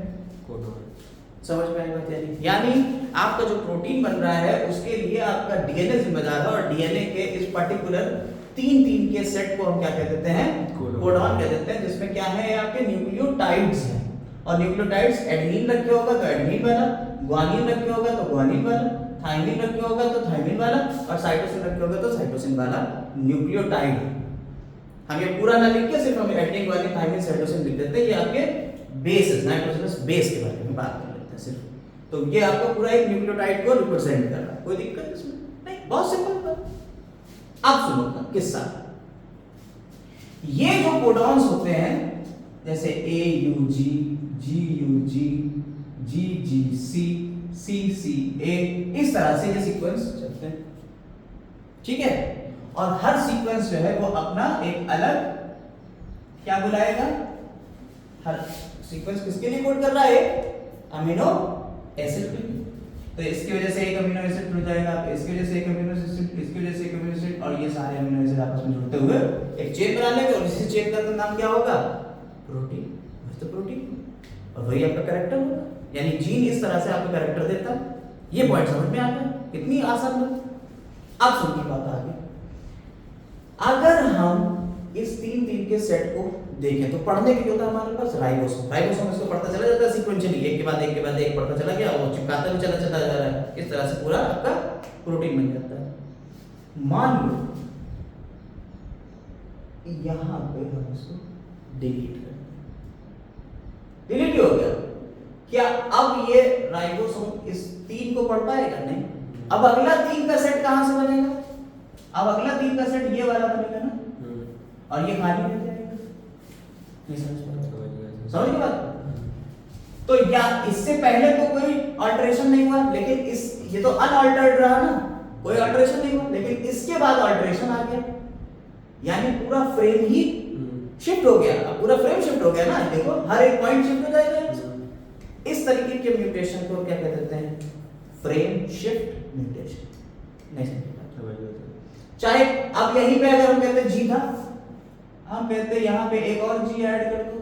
कोडॉन। समझ में आई बात? यानी आपका जो प्रोटीन बन रहा है उसके लिए आपका डीएनए जिम्मेदार है, और डीएनए के इस पर्टिकुलर तीन के सेट को हम क्या कह देते हैं? कोडॉन कह देते हैं, जिसमें क्या है? आपके न्यूक्लियोटाइड्स हैं। और न्यूक्लियोटाइड्स एडेनिन रखे होगा तो एडेनिन वाला, ग्वानिन रखे होगा तो ग्वानिन वाला, थाइमिन रखे होगा तो थाइमिन वाला, और साइटोसिन रखे होगा तो साइटोसिन वाला न्यूक्लियोटाइड। हम ये पूरा ना लिख के सिर्फ हम एडेनिन, ग्वानिन, थाइमिन, साइटोसिन लिख देते हैं। ये आपके बेस, नाइट्रोजनस बेस के बारे में बात कर लेते हैं सिर्फ। तो ये आपका पूरा एक न्यूक्लियोटाइड को रिप्रेजेंट कर रहा है। कोई दिक्कत इसमें नहीं, बहुत सिंपल बात। अब सुनो ना किस्सा। ये जो कोडॉन्स होते हैं जैसे AUG, GUG, GGC, CCA, इस तरह से ये सीक्वेंस चलते हैं, ठीक है। और हर सीक्वेंस जो है वो अपना एक अलग क्या बुलाएगा? हर सीक्वेंस किसके लिए कोड कर रहा है? अमीनो एसिड के लिए। तो इसकी वजह से एक अमीनो एसिड जुड़ जाएगा, इसकी वजह से एक अमीनो एसिड, इसकी वजह से एक अमीनो एसिड, और ये सारे अमीनो एसिड आपस में जुड़ते हुए एक चेन बना लेंगे, और इसी चेन का तो नाम क्या होगा? प्रोटीन। तो प्रोटीन, और वही आपका कैरेक्टर होगा। यानी जीन इस तरह से आपको कैरेक्टर देता है। ये पॉइंट समझ में आता है? इतनी आसान बात। अब सुनिए बात आगे। अगर हम इस तीन के सेट को देखें तो पढ़ने के लिए होता है हमारे पास राइबोसोम। राइबोसोम इसको पढ़ता चला जाता है सीक्वेंशियली, एक के बाद एक के बाद एक पढ़ता चला गया, वो चिपकाता भी चला जा रहा है। इस तरह से पूरा आपका प्रोटीन बन जाता है। मान लो यहां पे हम इसको डिलीट कर दें, डिलीट हो गया। क्या अब ये राइबोसोम इस 3 को पढ़ पाएगा? नहीं। अब अगला 3 का सेट कहां से बनेगा? अब अगला 3 का सेट ये वाला बनेगा ना, और ये खाली रह जाएगा। समझ गए बात? तो या इससे पहले तो कोई अल्टरेशन नहीं हुआ, लेकिन इस ये तो अनअल्टर्ड रहा ना, कोई अल्टरेशन नहीं हुआ, लेकिन इसके बाद अल्टरेशन आ गया, यानी पूरा फ्रेम ही शिफ्ट हो गया। अब पूरा फ्रेम शिफ्ट हो गया ना, देखो हर एक पॉइंट शिफ्ट हो जाएगा। इस तरीके के म्यूटेशन को क्या कह देते हैं? Frame shift mutation. नहीं समझ? चाहे अब यहीं पे अगर हम कहते जी था, हम कहते यहां पे एक और जी ऐड कर दो,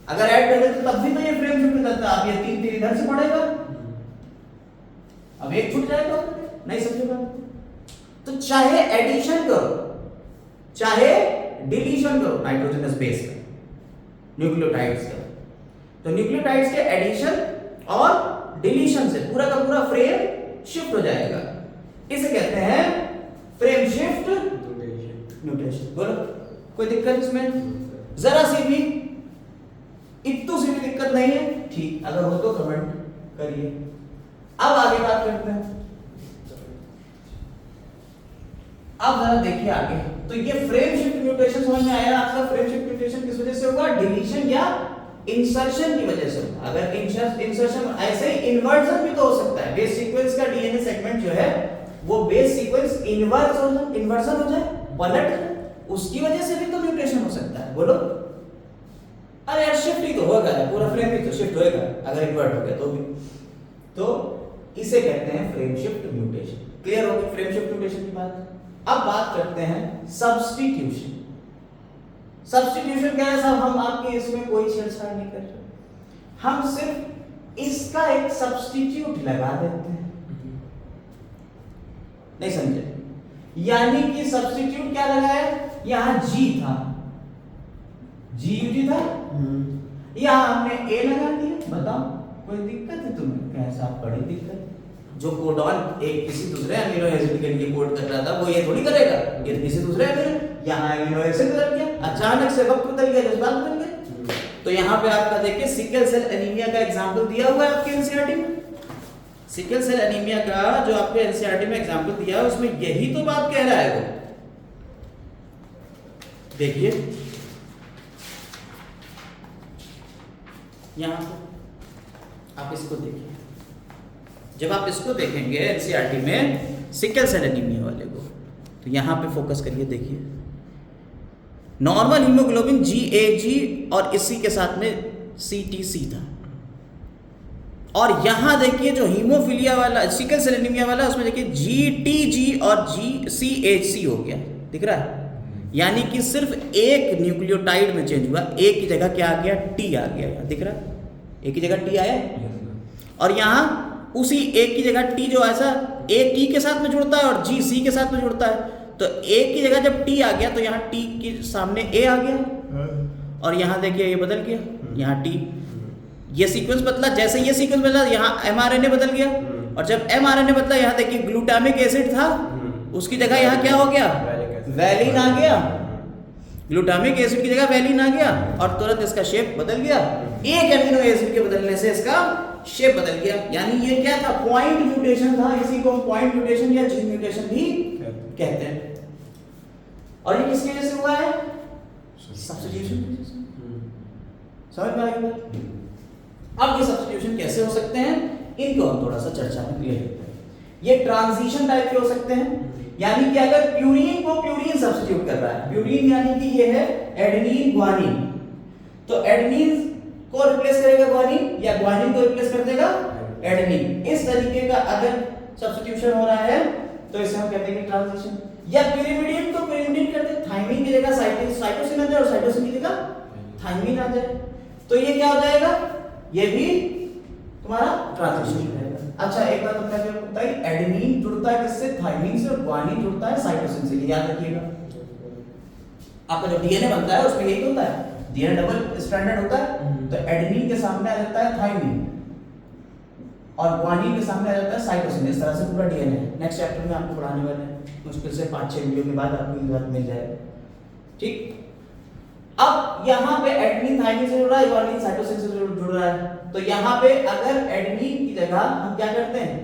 अगर ऐड कर देते तब भी तो ये फ्रेम शिफ्ट करता। अब ये 3 इधर से पड़ेगा, अब एक छूट जाएगा। नहीं समझेगा? तो चाहे एडिशन करो चाहे डिलीशन करो नाइट्रोजनस बेस का, न्यूक्लियोटाइड्स का, तो न्यूक्लियोटाइड्स के एडिशन और डिलीशन से पूरा का पूरा फ्रेम शिफ्ट हो जाएगा। इसे कहते हैं फ्रेम शिफ्ट म्यूटेशन। बोलो कोई दिक्कत इसमें? जरा सी भी, इतनी सी भी दिक्कत नहीं है? ठीक, अगर हो तो कमेंट करिए। अब आगे बात करते हैं। अब जरा देखिए आगे। तो ये फ्रेम शिफ्ट म्यूटेशन समझ में आया आपका? फ्रेम शिफ्ट म्यूटेशन किस वजह से होगा? डिलीशन या इंसर्शन की वजह से होगा। अगर इंसर्शन, ऐसे ही इन्वर्जन भी तो हो सकता है। बेस सीक्वेंस का डीएनए सेगमेंट जो है वो बेस सीक्वेंस इन्वर्जन हो जाए, पलट जाए, उसकी वजह से भी तो म्यूटेशन हो सकता है। बोलो अरे यार शिफ्ट ही तो होगा, पूरा फ्रेम ही तो शिफ्ट होएगा अगर इन्वर्ट हो गया तो भी। तो इसे कहते हैं फ्रेम शिफ्ट म्यूटेशन। क्लियर हो गई फ्रेम शिफ्ट म्यूटेशन की बात? अब बात करते हैं सब्स्टिट्यूशन। सब्स्टिट्यूशन क्या है साहब, हम आपके इसमें कोई छेड़छाड़ नहीं कर रहे, हम सिर्फ इसका एक सब्स्टिट्यूट लगा देते हैं, नहीं समझे? यानी कि सब्स्टिट्यूट क्या लगाया, यहां जी था, जी था, यहां हमने ए लगा दिया। बताओ कोई दिक्कत है तुम्हें? कैसा बड़ी दिक्कत? जो कोडॉन एक किसी दूसरे अमीनो एसिड के लिए कोड कर रहा था वो ये थोड़ी करेगा, ये किसी दूसरे अमीनो, यहाँ अमीनो एसिड बदल गया, अचानक से वक्त बदल गया, जज्बात बदल गए। तो यहाँ पे आपका देखिए सिकल सेल एनीमिया का एग्जांपल दिया हुआ है आपके एनसीईआरटी में। सिकल सेल एनीमिया का जो आपके एनसीईआरटी में एग्जांपल दिया है उसमें यही तो बात कह रहा है वो। देखिए यहाँ पे आप इसको देखिए, जब आप इसको देखेंगे एनसीईआरटी में सिकल सेल एनीमिया वाले को, तो यहाँ पे फोकस करिए, देखिए नॉर्मल हीमोग्लोबिन GAG और इसी के साथ में CTC था, और यहाँ देखिए जो हीमोफिलिया वाला सिकल सेल एनीमिया वाला उसमें देखिए GTG और GCHC हो गया, दिख रहा है? यानी कि सिर्फ एक न्यूक्लियोटाइड में चेंज हुआ, एक की जगह क्या आ गया, T आ गया, दिख रहा है? एक की जगह T आया, और यहाँ उसी एक की जगह T जो ऐसा एक T के साथ में जुड़ता है और G C के साथ में जुड़ता है, तो एक की जगह जब T आ गया तो यहाँ T के सामने A आ गया, और यहाँ देखिए ये बदल गया, यहाँ T, ये सीक्वेंस बदला, जैसे ये सीक्वेंस बदला यहाँ mRNA बदल गया, और जब mRNA बदला यहाँ देखिए ग्लूटामिक एसिड था उसकी जगह यहाँ क्या हो गया, वैलिन आ गया, ग्लूटामिक एसिड की जगह वैलिन आ गया, और तुरंत इसका शेप बदल गया। एक एमिनो एसिड के बदलने से इसका शेप बदल गया, यानी ये क्या था, पॉइंट म्यूटेशन था, इसी को हम पॉइंट म्यूटेशन या जीन म्यूटेशन भी कहते हैं। और ये किसकी वजह से हुआ है, सब्स्टिट्यूशन। समझ में आ गया? अब ये सब्स्टिट्यूशन कैसे हो सकते हैं, इनको हम थोड़ा सा चर्चा में क्लियर करते हैं। ये ट्रांजिशन टाइप के हो सकते हैं, यानी कि अगर प्यूरीन को प्यूरीन सब्स्टिट्यूट कर रहा है, प्यूरीन यानी कि ये है एडेनिन ग्वानिन, तो एडेनिन को रिप्लेस करेगा ग्वानिन, या ग्वानिन को रिप्लेस कर देगा एडेनिन। इस तरीके का अगर सब्स्टिट्यूशन हो रहा है तो इसे हम कहते हैं ट्रांजिशन। या पिरिमिडीन को पिरिमिडीन कर दे, थायमिन की जगह साइटोसिन आ जाए और साइटोसिन की जगह थायमिन आ जाए, तो ये क्या हो जाएगा, ये भी तुम्हारा ट्रांजिशन रहेगा। अच्छा एक बात अपने आपको पता है, एडेनिन जुड़ता है किससे, थायमिन से, और ग्वानिन जुड़ता है साइटोसिन से, याद रखिएगा। आपका जो डीएनए बनता है उसमें यही होता है, डीएनए डबल स्ट्रैंडेड होता है, तो एडेनिन के सामने आ जाता है थायमिन और ग्वानिन के सामने आ जाता है साइटोसिन। इस तरह से पूरा डीएनए है। नेक्स्ट चैप्टर में आपको पढ़ाने वाले हैं, मुश्किल से 5-6 वीडियो के बाद आपको ये बात मिल जाएगा, ठीक। अब यहाँ पे एडेनिन थायमिन से जुड़ रहा है, ग्वानिन साइटोसिन से जुड़ रहा है, तो यहाँ पे अगर एडेनिन की जगह हम क्या करते हैं,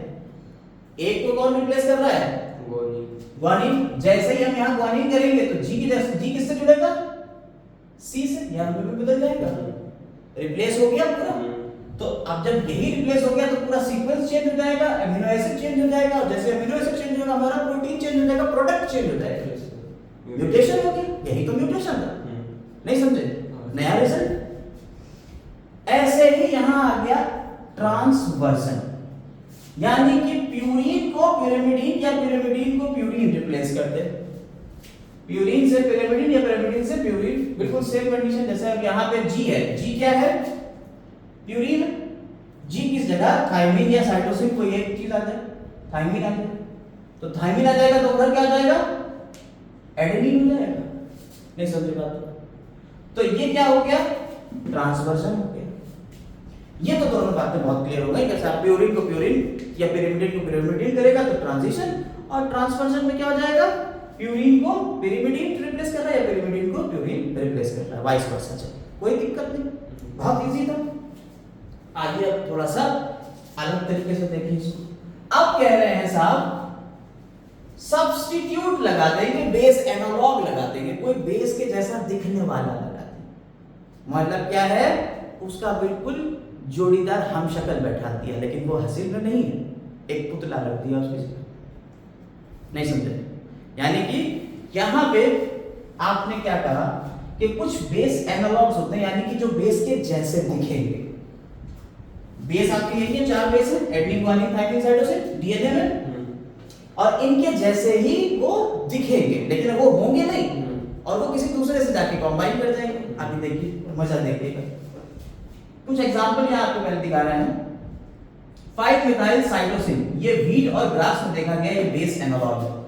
एक को कौन रिप्लेस कर रहा है, ग्वानिन। जैसे ही हम यहाँ ग्वानिन करेंगे तो जी की जगह जी किससे जुड़ेगा, सी से, यहाँ पे भी बदल जाएगा, रिप्लेस हो गया पूरा। तो अब जब यही रिप्लेस हो गया तो पूरा सीक्वेंस चेंज हो जाएगा, अमीनो एसिड चेंज हो जाएगा, और जैसे अमीनो एसिड चेंज होगा हमारा प्रोटीन चेंज हो जाएगा, प्रोडक्ट चेंज हो जाएगा, म्यूटेशन हो गया। यही तो म्यूटेशन था, नहीं समझे, नया रिजल्ट। ऐसे ही यहां आ गया ट्रांसवर्जन, यानी कि प्यूरीन को पिरिमिडीन या पिरिमिडीन को प्यूरीन रिप्लेस कर दे, प्यूरीन से पिरिमिडीन या पिरिमिडीन से प्यूरीन, बिल्कुल सेम कंडीशन। जैसे अब यहाँ पे जी है, जी क्या है, प्यूरीन, जी किस जगह, थायमिन या साइटोसिन, कोई एक चीज आ जाए, थायमिन आ जाए, तो थायमिन आ जाएगा तो उधर क्या आ जाएगा, एडेनिन हो जाएगा, नहीं समझे बात। तो ये क्या हो गया, ट्रांसवर्जन हो गया। ये तो दोनों बातें बहुत क्लियर हो गई, कैसे आप प्यूरीन को प्यूरीन या पिरिमिडीन को पिरिमिडीन करेगा तो ट्रांजिशन, और ट्रांसवर्जन में क्या हो जाएगा, प्यूरीन को पिरिमिडीन रिप्लेस कर रहा है या पिरिमिडीन को प्यूरीन रिप्लेस कर रहा है, वाइस वर्सा। कोई दिक्कत नहीं, बहुत इजी था। आइए अब थोड़ा सा अलग तरीके से देखिए इसको। अब कह रहे हैं साहब सब्स्टिट्यूट लगा देंगे, बेस एनालॉग लगा देंगे, कोई बेस के जैसा दिखने वाला लगा देंगे। मतलब क्या है, उसका बिल्कुल जोड़ीदार हमशक्ल बैठा दिया, लेकिन वो हसीन में नहीं है, एक पुतला रख दिया उसकी जगह, नहीं समझे। यानी कि यहां पे आपने क्या कहा कि कुछ बेस एनालॉग्स होते हैं, यानी कि जो बेस के जैसे दिखेंगे। बेस आपके यही है, 4 बेस है, adenine guanine thymine cytosine DNA में, और इनके जैसे ही वो दिखेंगे, लेकिन वो होंगे नहीं, और वो किसी दूसरे से जाके कंबाइन कर जाएंगे। अभी देखिए मजा देखिएगा, कुछ एग्जांपल यहाँ आपको मैंने दिखा रहे हैं। 5 मिथाइल साइटोसिन, ये व्हीट और ग्रास में देखा गया, ये बेस एनालॉग है।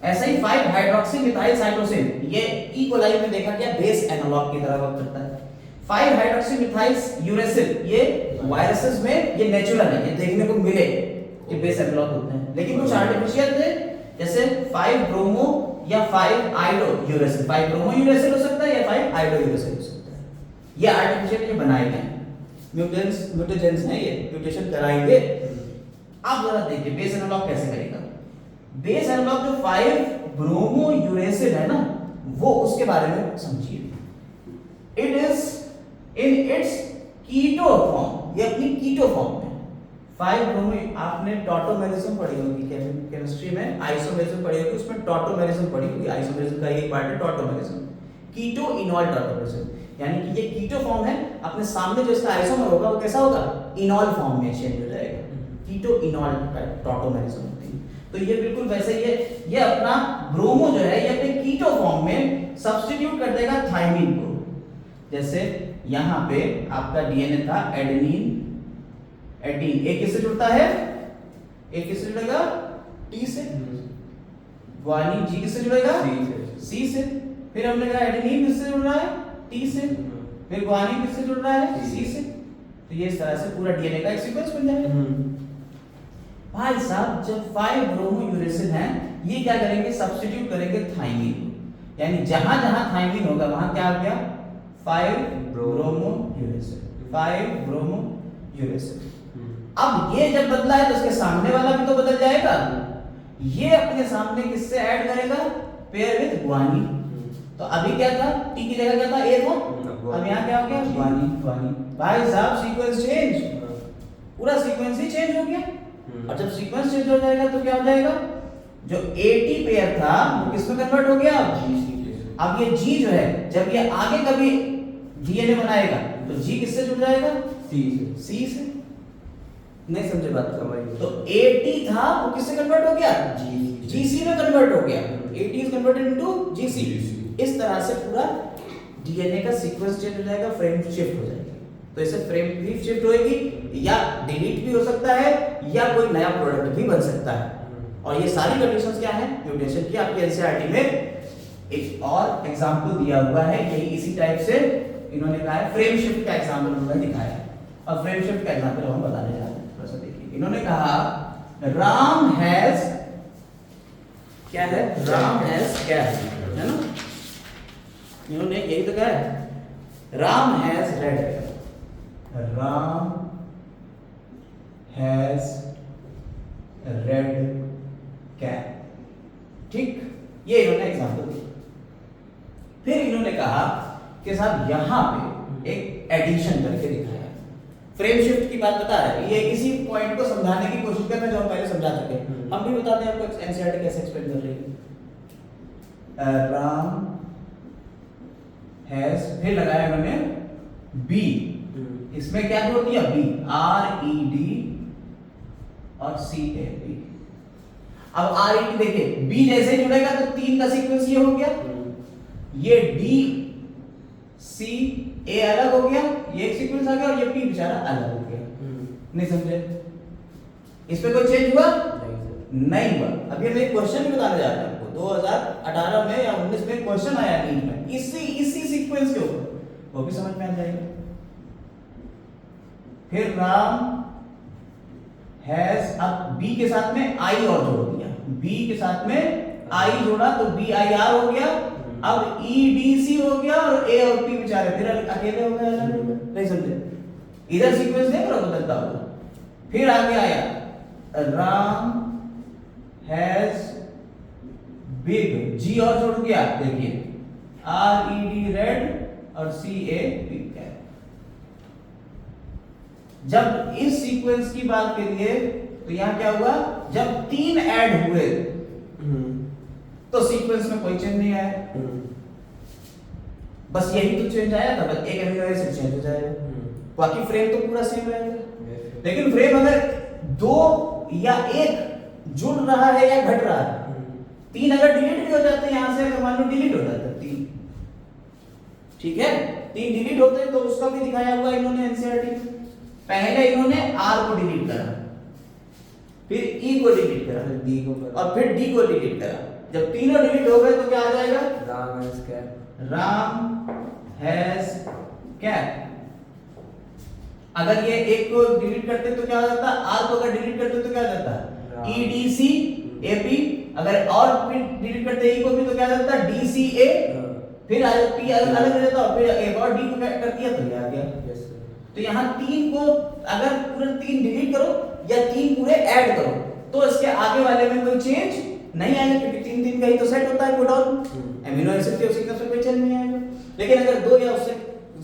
ऐसा ही 5 हाइड्रोक्सी मिथाइल साइटोसिन, ये ई कोलाई में देखा गया, बेस एनालॉग की तरह वर्क करता है। 5 हाइड्रोक्सी मिथाइल यूरेसिल, ये वायरसेस में ये नेचुरल है, ये देखने को मिले कि बेस एनालॉग होते हैं, लेकिन कुछ आर्टिफिशियल थे, जैसे 5 ब्रोमो या 5 आइडो यूरेसिल। 5 ब्रोमो यूरेसिल हो सकता है या 5 आइडो यूरेसिल हो सकता है। ये आर्टिफिशियल ये बनाए गए हैं, म्यूटेजेंस हैं, ये म्यूटेशन कराएंगे। अब जरा देखिए बेस एनालॉग कैसे करेगा। बेस एनालॉग जो 5 ब्रोमो यूरेसिल है ना, वो उसके बारे में समझिए। It is in its keto form, ये अपनी कीटो फॉर्म में। 5 ब्रोमो, आपने टॉटोमेरिज्म पढ़ी होगी केमिस्ट्री में, आइसोमेरिज्म पढ़ी होगी, उसमें टॉटोमेरिज्म पढ़ी होगी। आइसोमेरिज्म का एक पार्ट है टॉटोमेरिज्म, कीटो इनॉल टॉटोमेरिज्म, यानी कि ये कीटो फॉर्म है, अपने सामने जो इसका आइसोमर होगा वो कैसा होगा, इनॉल फॉर्म में चेंज हो जाएगा। कीटो इनॉल टॉटोमेरिज्म होती है। तो ये बिल्कुल वैसे ही है, ये अपना ब्रोमो जो है ये अपने कीटो फॉर्म में सब्स्टिट्यूट कर देगा थायमिन को। जैसे यहाँ पे आपका डीएनए था एडेनिन, एडीन, एक किससे जुड़ता है, एक किससे जुड़ेगा, टी से। ग्वानिन, जी किससे जुड़ेगा, सी से। फिर हमने कहा एडेनिन किससे जुड़ रहा है, टी से। फिर ग्वानिन किससे जुड़ रहा है, सी से। तो ये इस तरह से पूरा डीएनए का एक सीक्वेंस बन जाएगा। भाई साहब जब 5 ब्रोमो यूरेसिल है, ये क्या करेंगे, सब्स्टिट्यूट करेंगे थायमिन को, यानी जहां जहां थायमिन होगा वहां क्या आ गया, 5 ब्रोमो यूरेसिल, 5 ब्रोमो यूरेसिल। अब ये जब बदला है तो उसके सामने वाला भी तो बदल जाएगा। ये अपने सामने किससे ऐड करेगा, पेयर विद ग्वानिन। तो अभी क्या था, टी की जगह क्या था, ए था, अब यहाँ क्या हो गया, ग्वानिन, ग्वानिन। भाई साहब सीक्वेंस चेंज, पूरा सीक्वेंस ही चेंज हो गया। और जब सीक्वेंस चेंज हो जाएगा तो क्या हो जाएगा, जो एटी पेयर था वो किसमें कन्वर्ट हो गया, अब ये जी जो है जब ये आगे कभी डीएनए बनाएगा तो जी किससे जुड़ जाएगा, सी से। नहीं समझे बात, तो एटी था वो किससे कन्वर्ट हो गया, जीसी में कन्वर्ट हो गया। Eighty is converted into GC. इस तरह से पूरा डीएनए का सीक्वेंस चेंज हो जाएगा, फ्रेम शिफ्ट हो जाएगी। तो इसे फ्रेम भी शिफ्ट होएगी, या डिलीट भी हो सकता है, या कोई नया प्रोडक्ट भी बन सकता है। और ये सारी कंडीशंस क्या है, म्यूटेशन की। आपकी एनसीईआरटी में एक और एग्जांपल दिया हुआ है, यही इसी टाइप से इन्होंने कहा है, फ्रेम शिफ्ट का एग्जांपल उन्होंने दिखाया है। और फ्रेम शिफ्ट का एग्जांपल हम बताने जा रहे हैं, थोड़ा सा देखिए। इन्होंने कहा राम हैज, क्या है, राम हैज क्या है ना, इन्होंने यही तो कहा है, Ram has red hair, Ram has red cap. ठीक, ये इन्होंने एग्जांपल दिया। फिर इन्होंने कहा कि साहब यहां पे एक एडिशन करके दिखाया। फ्रेम शिफ्ट की बात बता रहा है, ये इसी पॉइंट को समझाने की कोशिश कर रहे हैं जो हम पहले समझा चुके हैं। हम भी बताते हैं आपको एनसीईआरटी कैसे एक्सप्लेन कर रही है। राम हैज, फिर लगाया उन्होंने बी, इसमें क्या जोड़ दिया, बी, आर ई डी और सी ए बी। अब आर ई डी देखिए, बी जैसे जुड़ेगा तो 3 का सीक्वेंस ये हो गया, ये डी सी ए अलग हो गया, ये एक सीक्वेंस आ गया, और ये पी बेचारा अलग हो गया। नहीं समझे, इस पे कोई चेंज हुआ, नहीं हुआ। अभी हम एक क्वेश्चन भी बताने जा रहे हैं आपको, 2018 में या 19 में क्वेश्चन आया नीट में, इसी सीक्वेंस के ऊपर, वो भी समझ में आ जाएगा। फिर राम हैज, अब बी के साथ में आई और जोड़ दिया, बी के साथ में आई जोड़ा तो बी आई आर हो गया। अब ई डी सी हो गया, और ए और पी बेचारे फिर अकेले हो गए, अलग हो गए। नहीं समझे, इधर सीक्वेंस देख रहे हो बदलता हुआ। फिर आगे आया राम हैज बिग, जी और जुड़ गया, देखिए आर ई डी रेड और सी ए पी कैप। जब इस सीक्वेंस की बात करिए तो यहां क्या हुआ, जब 3 ऐड हुए तो सीक्वेंस में कोई चेंज नहीं आया, बस यही तो चेंज आया था, बस एक अमीनो एसिड चेंज हो जाएगा, बाकी फ्रेम तो पूरा सेम रहेगा। लेकिन फ्रेम अगर 2 या 1 जुड़ रहा है या घट रहा है 3 अगर डिलीट भी हो जाते हैं यहां से, अगर मान लो डिलीट हो जाता है 3, ठीक है, 3 डिलीट होते हैं तो उसका भी दिखाया हुआ इन्होंने एनसीईआरटी में। पहले इन्होंने आर को डिलीट करा, फिर ई को डिलीट करा, डी को और फिर डी को डिलीट करा। जब तीनों डिलीट हो गए तो क्या आ जाएगा? Ram has cap, Ram has cap. अगर ये एक को डिलीट करते तो क्या हो जाता? आर को अगर डिलीट करते तो क्या हो जाता? E D C A P. अगर और फिर डिलीट करते ई को भी तो क्या हो जाता? डी सी ए, फिर पी अलग हो जाता, फिर एक और डी को कर दिया तो ये आ गया। Yes sir. तो यहाँ 3 को अगर पूरे 3 डिलीट करो या 3 पूरे ऐड करो तो इसके आगे वाले में कोई चेंज नहीं आएगा, क्योंकि 3 का ही तो सेट होता है कोडॉन। अमीनो एसिड के सीक्वेंस में कोई चेंज नहीं आएगा। लेकिन अगर 2 या उससे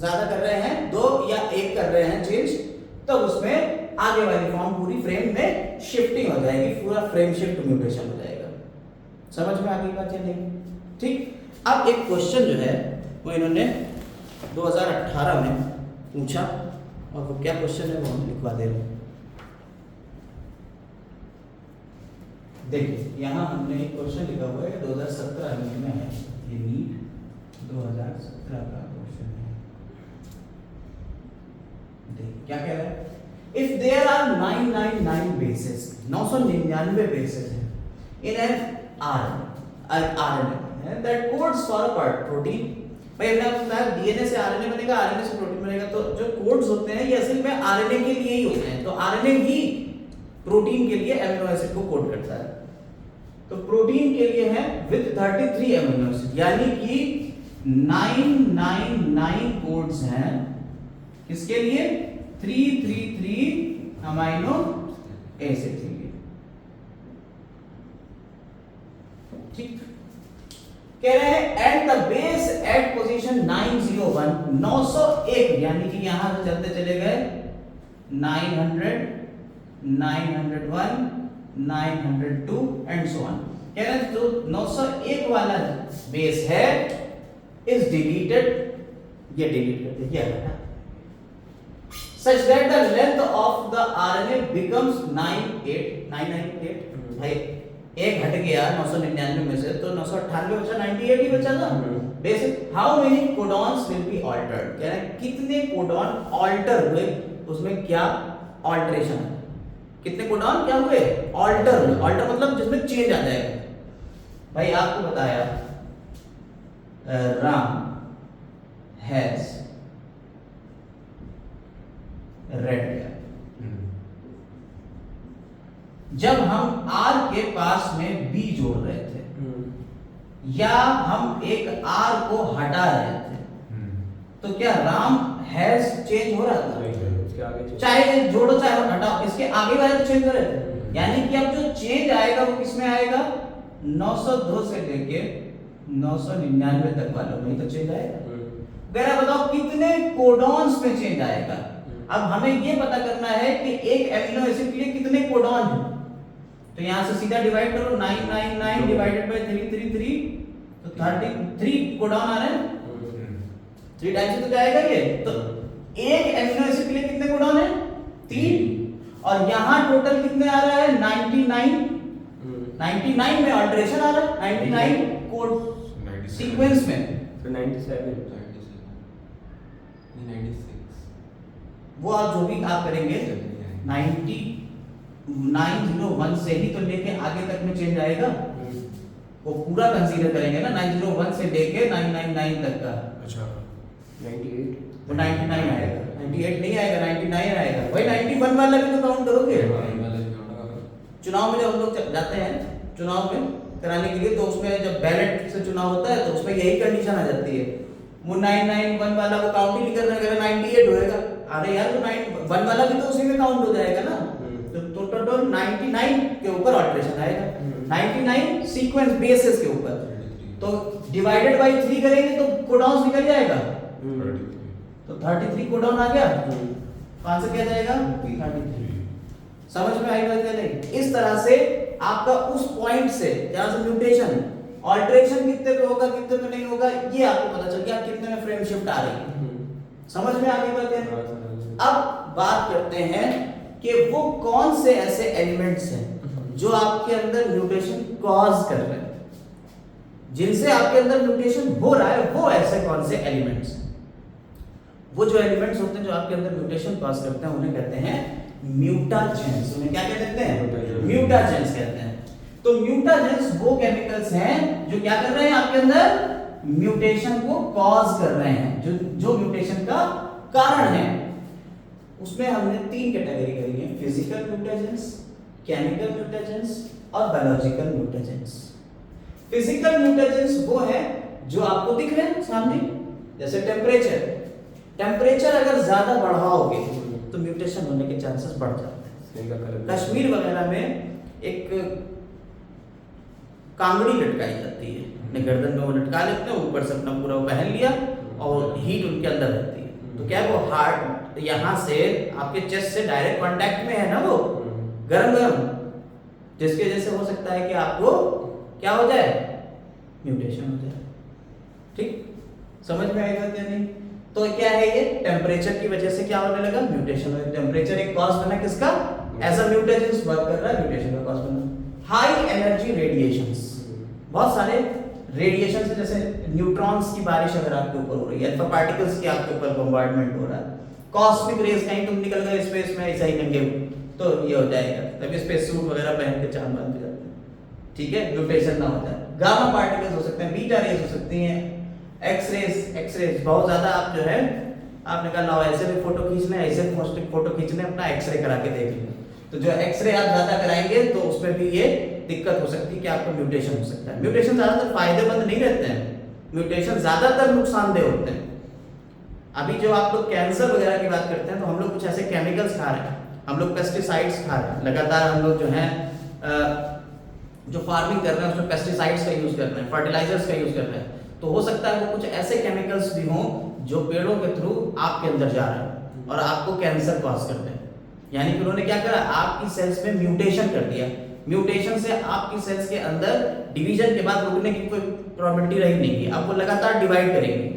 ज्यादा कर रहे हैं, 2 या 1 कर रहे हैं चेंज, तो उसमें आगे वाली फॉर्म पूरी फ्रेम में शिफ्टिंग हो जाएगी, पूरा फ्रेम शिफ्ट म्यूटेशन हो जाएगा। समझ में आ गई बात या नहीं? ठीक। अब एक क्वेश्चन जो है वो इन्होंने 2018 में पूछा, और वो क्या क्वेश्चन है वो हम लिखवा दे रहे हैं। देखिए यहाँ हमने एक क्वेश्चन लिखा हुआ है, 2017 में है, ये नीट 2017 का क्वेश्चन है। देखिए क्या कह रहा है? If there are 999 basis, 999 basis हैं in an RNA that codes for a protein। भाई हमने आपको बताया डीएनए से आरएनए बनेगा, आरएनए से प्रोटीन बनेगा, तो जो कोड्स होते हैं ये असल में आरएनए के लिए ही होते हैं। तो आरएनए ही प्रोटीन के लिए एमिनो एसिड को कोड करता है। तो प्रोटीन के लिए है विद 33 एमिनो एसिड, यानी कि 999 कोड्स हैं किसके लिए? 333 अमीनो एसिड के लिए। ठीक। कह रहे हैं at the base at position 901, 901, यानी कि यहां से चलते चले गए 900, 901, 902 एंड सो ऑन। कह रहे हैं जो 901 वाला बेस है इज डिलीटेड, ये डिलीट कर दिया गया, such that the length of the RNA becomes 998। भाई एक हट गया 999 में से, तो 998 बचा, 98 ही बचा ना। Basic how many codons will be altered, कह रहे हैं कितने कोडॉन ऑल्टर हुए, उसमें क्या ऑल्टरेशन है, कितने कोडॉन क्या हुए? ऑल्टर हुए। ऑल्टर मतलब जिसमें चेंज आ जाएगा। भाई आपको बताया राम हैज रेड हेयर। जब हम आर के पास में बी जोड़ रहे थे या हम एक आर को हटा रहे थे, तो क्या राम हैज चेंज हो रहा था? चाहे जोड़ो चाहे हटाओ, इसके आगे वाले तो चेंज हो रहे थे। यानी कि अब जो चेंज आएगा वो किसमें आएगा? 902 से लेके 999 तक वालों में तो चेंज आएगा। जरा बताओ कितने कोडॉन्स में चेंज आएगा। अब हमें ये पता करना है कि एक एमिनो एसिड के लिए कितने कोडॉन हैं। तो यहां से सीधा डिवाइड करो, 999 डिवाइडेड बाय 333, तो 33 कोडॉन आ रहे हैं, 3 टाइम्स तो जाएगा ये। तो एक एमिनो एसिड के लिए कितने कोडॉन है? 3। और यहां टोटल कितने आ रहा है? 99। 99 में अल्टरेशन आ रहा है, 99 कोड सीक्वेंस में, तो 97, 96, वो आप जो भी आप करेंगे 901 से ही तो लेके आगे तक में चेंज आएगा। वो पूरा कंसीडर करेंगे ना, 901 से लेके 999 तक का। अच्छा 98, वो 99 आएगा, 98 नहीं आएगा, 99 आएगा। भाई 91 वाला भी तो काउंट करोगे। चुनाव में जब हम लोग जाते हैं चुनाव में कराने के लिए, तो उसमें जब बैलेट से चुनाव होता है तो उसमें यही कंडीशन आ जाती है, वो 991 वाला को काउंट ही नहीं करना, अगर 98 होएगा। अरे यार तो 91 वाला भी तो उसी में काउंट हो जाएगा ना। तो टोटल 99 के ऊपर अल्टरेशन आएगा, 99 सीक्वेंस बेसिस के ऊपर। तो डिवाइडेड बाय 3 करेंगे तो कोडॉन्स निकल जाएगा, तो 33 कोडॉन आ गया। आंसर क्या जाएगा? 33। समझ में आई बात क्या नहीं? इस तरह से आपका उस पॉइंट से जहां से म्यूटेशन ऑल्टरेशन कितने पे होगा कितने पे नहीं होगा, ये आपको पता चल गया कितने में फ्रेम शिफ्ट आ रही है। समझ में आ गई बात है? अब बात करते हैं कि वो कौन से ऐसे एलिमेंट्स हैं जो आपके अंदर म्यूटेशन कॉज कर रहे हैं। जिनसे आपके अंदर म्यूटेशन हो रहा है वो ऐसे कौन से एलिमेंट्स हैं। वो जो एलिमेंट्स होते हैं जो आपके अंदर म्यूटेशन कॉज करते हैं उन्हें कहते हैं म्यूटाजेंस। उन्हें क्या कहते हैं? म्यूटाजेंस कहते हैं। तो म्यूटाजेंस वो केमिकल्स हैं जो क्या कर रहे हैं आपके अंदर म्यूटेशन को कॉज कर रहे हैं, जो म्यूटेशन का कारण है। उसमें हमने 3 कैटेगरी करी है, फिजिकल म्यूटाजेंस, केमिकल म्यूटाजेंस और बायोलॉजिकल म्यूटाजेंस। फिजिकल म्यूटाजेंस वो है जो आपको दिख रहे हैं सामने, जैसे टेम्परेचर अगर ज्यादा बढ़ाओगे तो म्यूटेशन होने के चांसेस बढ़ जाते हैं। कश्मीर वगैरह में एक कांगड़ी लटकाई जाती है, अपने गर्दन में वो लटका लेते हैं, ऊपर से अपना पूरा वो पहन लिया और हीट उनके अंदर रहती है। तो क्या वो हार्ट यहाँ से आपके चेस्ट से डायरेक्ट कांटेक्ट में है ना, वो गरम, जिसकी वजह से हो सकता है कि आपको क्या हो जाए, म्यूटेशन हो जाए। ठीक, समझ में आई बात या नहीं? तो क्या है ये, टेम्परेचर की वजह से क्या होने लगा, म्यूटेशन हो। टेम्परेचर एक कॉज बना किसका, एज अ म्यूटेजेंस वर्क कर रहा है, म्यूटेशन का कॉज बना। हाई एनर्जी रेडिएशंस, बहुत सारे रेडिएशन से, जैसे न्यूट्रॉन्स की बारिश अगर आपके ऊपर हो रही है, अल्फा पार्टिकल्स की आपके ऊपर बम्बार्डमेंट हो रहा है, कॉस्मिक रेज, कहीं तुम निकल गए स्पेस में ऐसा ही नंगे, तो ये हो जाएगा, तभी स्पेस सूट वगैरह पहन के चांद बन जाते हैं। ठीक है, म्यूटेशन ना हो जाए। गामा पार्टिकल्स हो सकते हैं, बीटा रेज हो सकती हैं, एक्सरेज बहुत ज्यादा आप जो है, आपने कहा ना ऐसे भी फोटो खींचना है, ऐसे फोटो खींचने, अपना एक्सरे करा के देख लें। तो जो एक्सरे आप ज्यादा कराएंगे तो उसमें भी ये दिक्कत हो सकती है कि आपको म्यूटेशन हो सकता है। म्यूटेशन ज्यादातर फायदेमंद नहीं रहते हैं, म्यूटेशन ज्यादातर नुकसानदेह होते हैं। अभी जो आप लोग कैंसर वगैरह की बात करते हैं तो हम लोग कुछ ऐसे केमिकल्स खा रहे हैं, हम लोग पेस्टिसाइड्स खा रहे हैं लगातार, हम लोग जो है जो फार्मिंग कर रहे हैं उसमें पेस्टिसाइड्स का यूज कर रहे हैं, फर्टिलाइजर्स का यूज कर रहे हैं, तो हो सकता है वो कुछ ऐसे केमिकल्स भी हों जो पेड़ों के थ्रू आपके अंदर जा रहे हैं और आपको कैंसर कॉज करते हैं। यानी कि उन्होंने क्या करा, आपकी सेल्स में म्यूटेशन कर दिया। म्यूटेशन से आपकी सेल्स के अंदर डिवीजन के बाद रुकने की कोई प्रोबेबिलिटी रही नहीं है, अब वो लगातार डिवाइड करेंगे।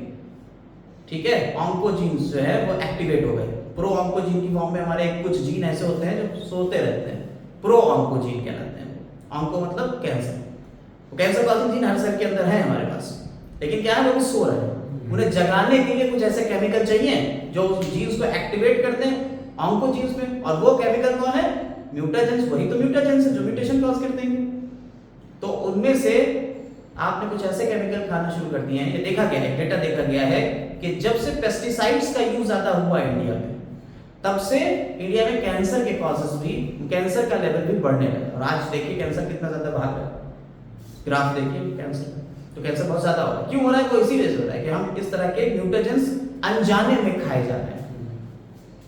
ठीक है, ऑन्कोजीन्स जो है वो एक्टिवेट हो गए। प्रो ऑन्कोजीन की फॉर्म में हमारे कुछ जीन ऐसे होते हैं जो सोते रहते हैं, प्रो ऑन्कोजीन कहलाते हैं। ऑन्को मतलब कैंसर, वो कैंसर कॉजिंग जीन हर सेल के अंदर है हमारे पास, लेकिन क्या है वो सो रहे हैं। उन्हें जगाने के लिए कुछ ऐसे केमिकल चाहिए जो उस जीन्स को एक्टिवेट करते हैं ऑन्कोजीन्स में, और वो केमिकल कौन है, म्यूटाजेंस। वही तो म्यूटाजेंस है जो म्यूटेशन कॉज करते हैं। तो उनमें से आपने कुछ ऐसे केमिकल खाना शुरू कर दिए हैं, ये देखा गया है, डेटा देखा गया है कि जब से पेस्टिसाइड्स का यूज ज्यादा हुआ इंडिया में, तब से इंडिया में कैंसर के कॉजेस भी, कैंसर का लेवल भी बढ़ने लगा। और आज देखिए कैंसर कितना ज्यादा भाग रहा है, ग्राफ देखिए कैंसर, तो कैंसर बहुत ज्यादा हो रहा है। क्यों हो रहा है, वो इसी वजह से हो रहा है कि हम इस तरह के म्यूटेजेंस अनजाने में खाए जा रहे हैं,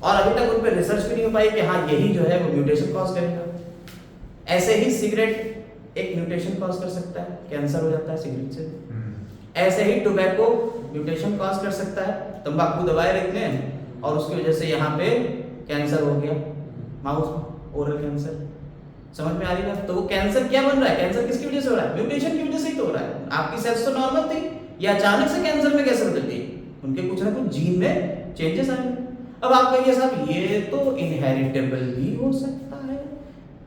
और अभी तक उन पर रिसर्च भी नहीं हो पाई कि हाँ यही जो है वो म्यूटेशन कॉज करेगा। ऐसे ही सिगरेट एक म्यूटेशन कॉज कर सकता है, कैंसर हो जाता है सिगरेट से। ऐसे ही टोबैको म्यूटेशन कॉज कर सकता है, तंबाकू दबाए रखते हैं और उसकी वजह से यहाँ पे कैंसर हो गया, माउस में ओरल कैंसर। समझ में आ रही है? तो वो कैंसर क्या बन रहा है, कैंसर किसकी वजह से हो रहा है, म्यूटेशन की वजह से ही तो हो रहा है। आपकी सेल्स तो नॉर्मल थी, ये अचानक से कैंसर में कैसे बदल गई, उनके कुछ ना कुछ जीन में चेंजेस आए। अब आप कहिए साहब ये तो इनहेरिटेबल भी हो सकता है,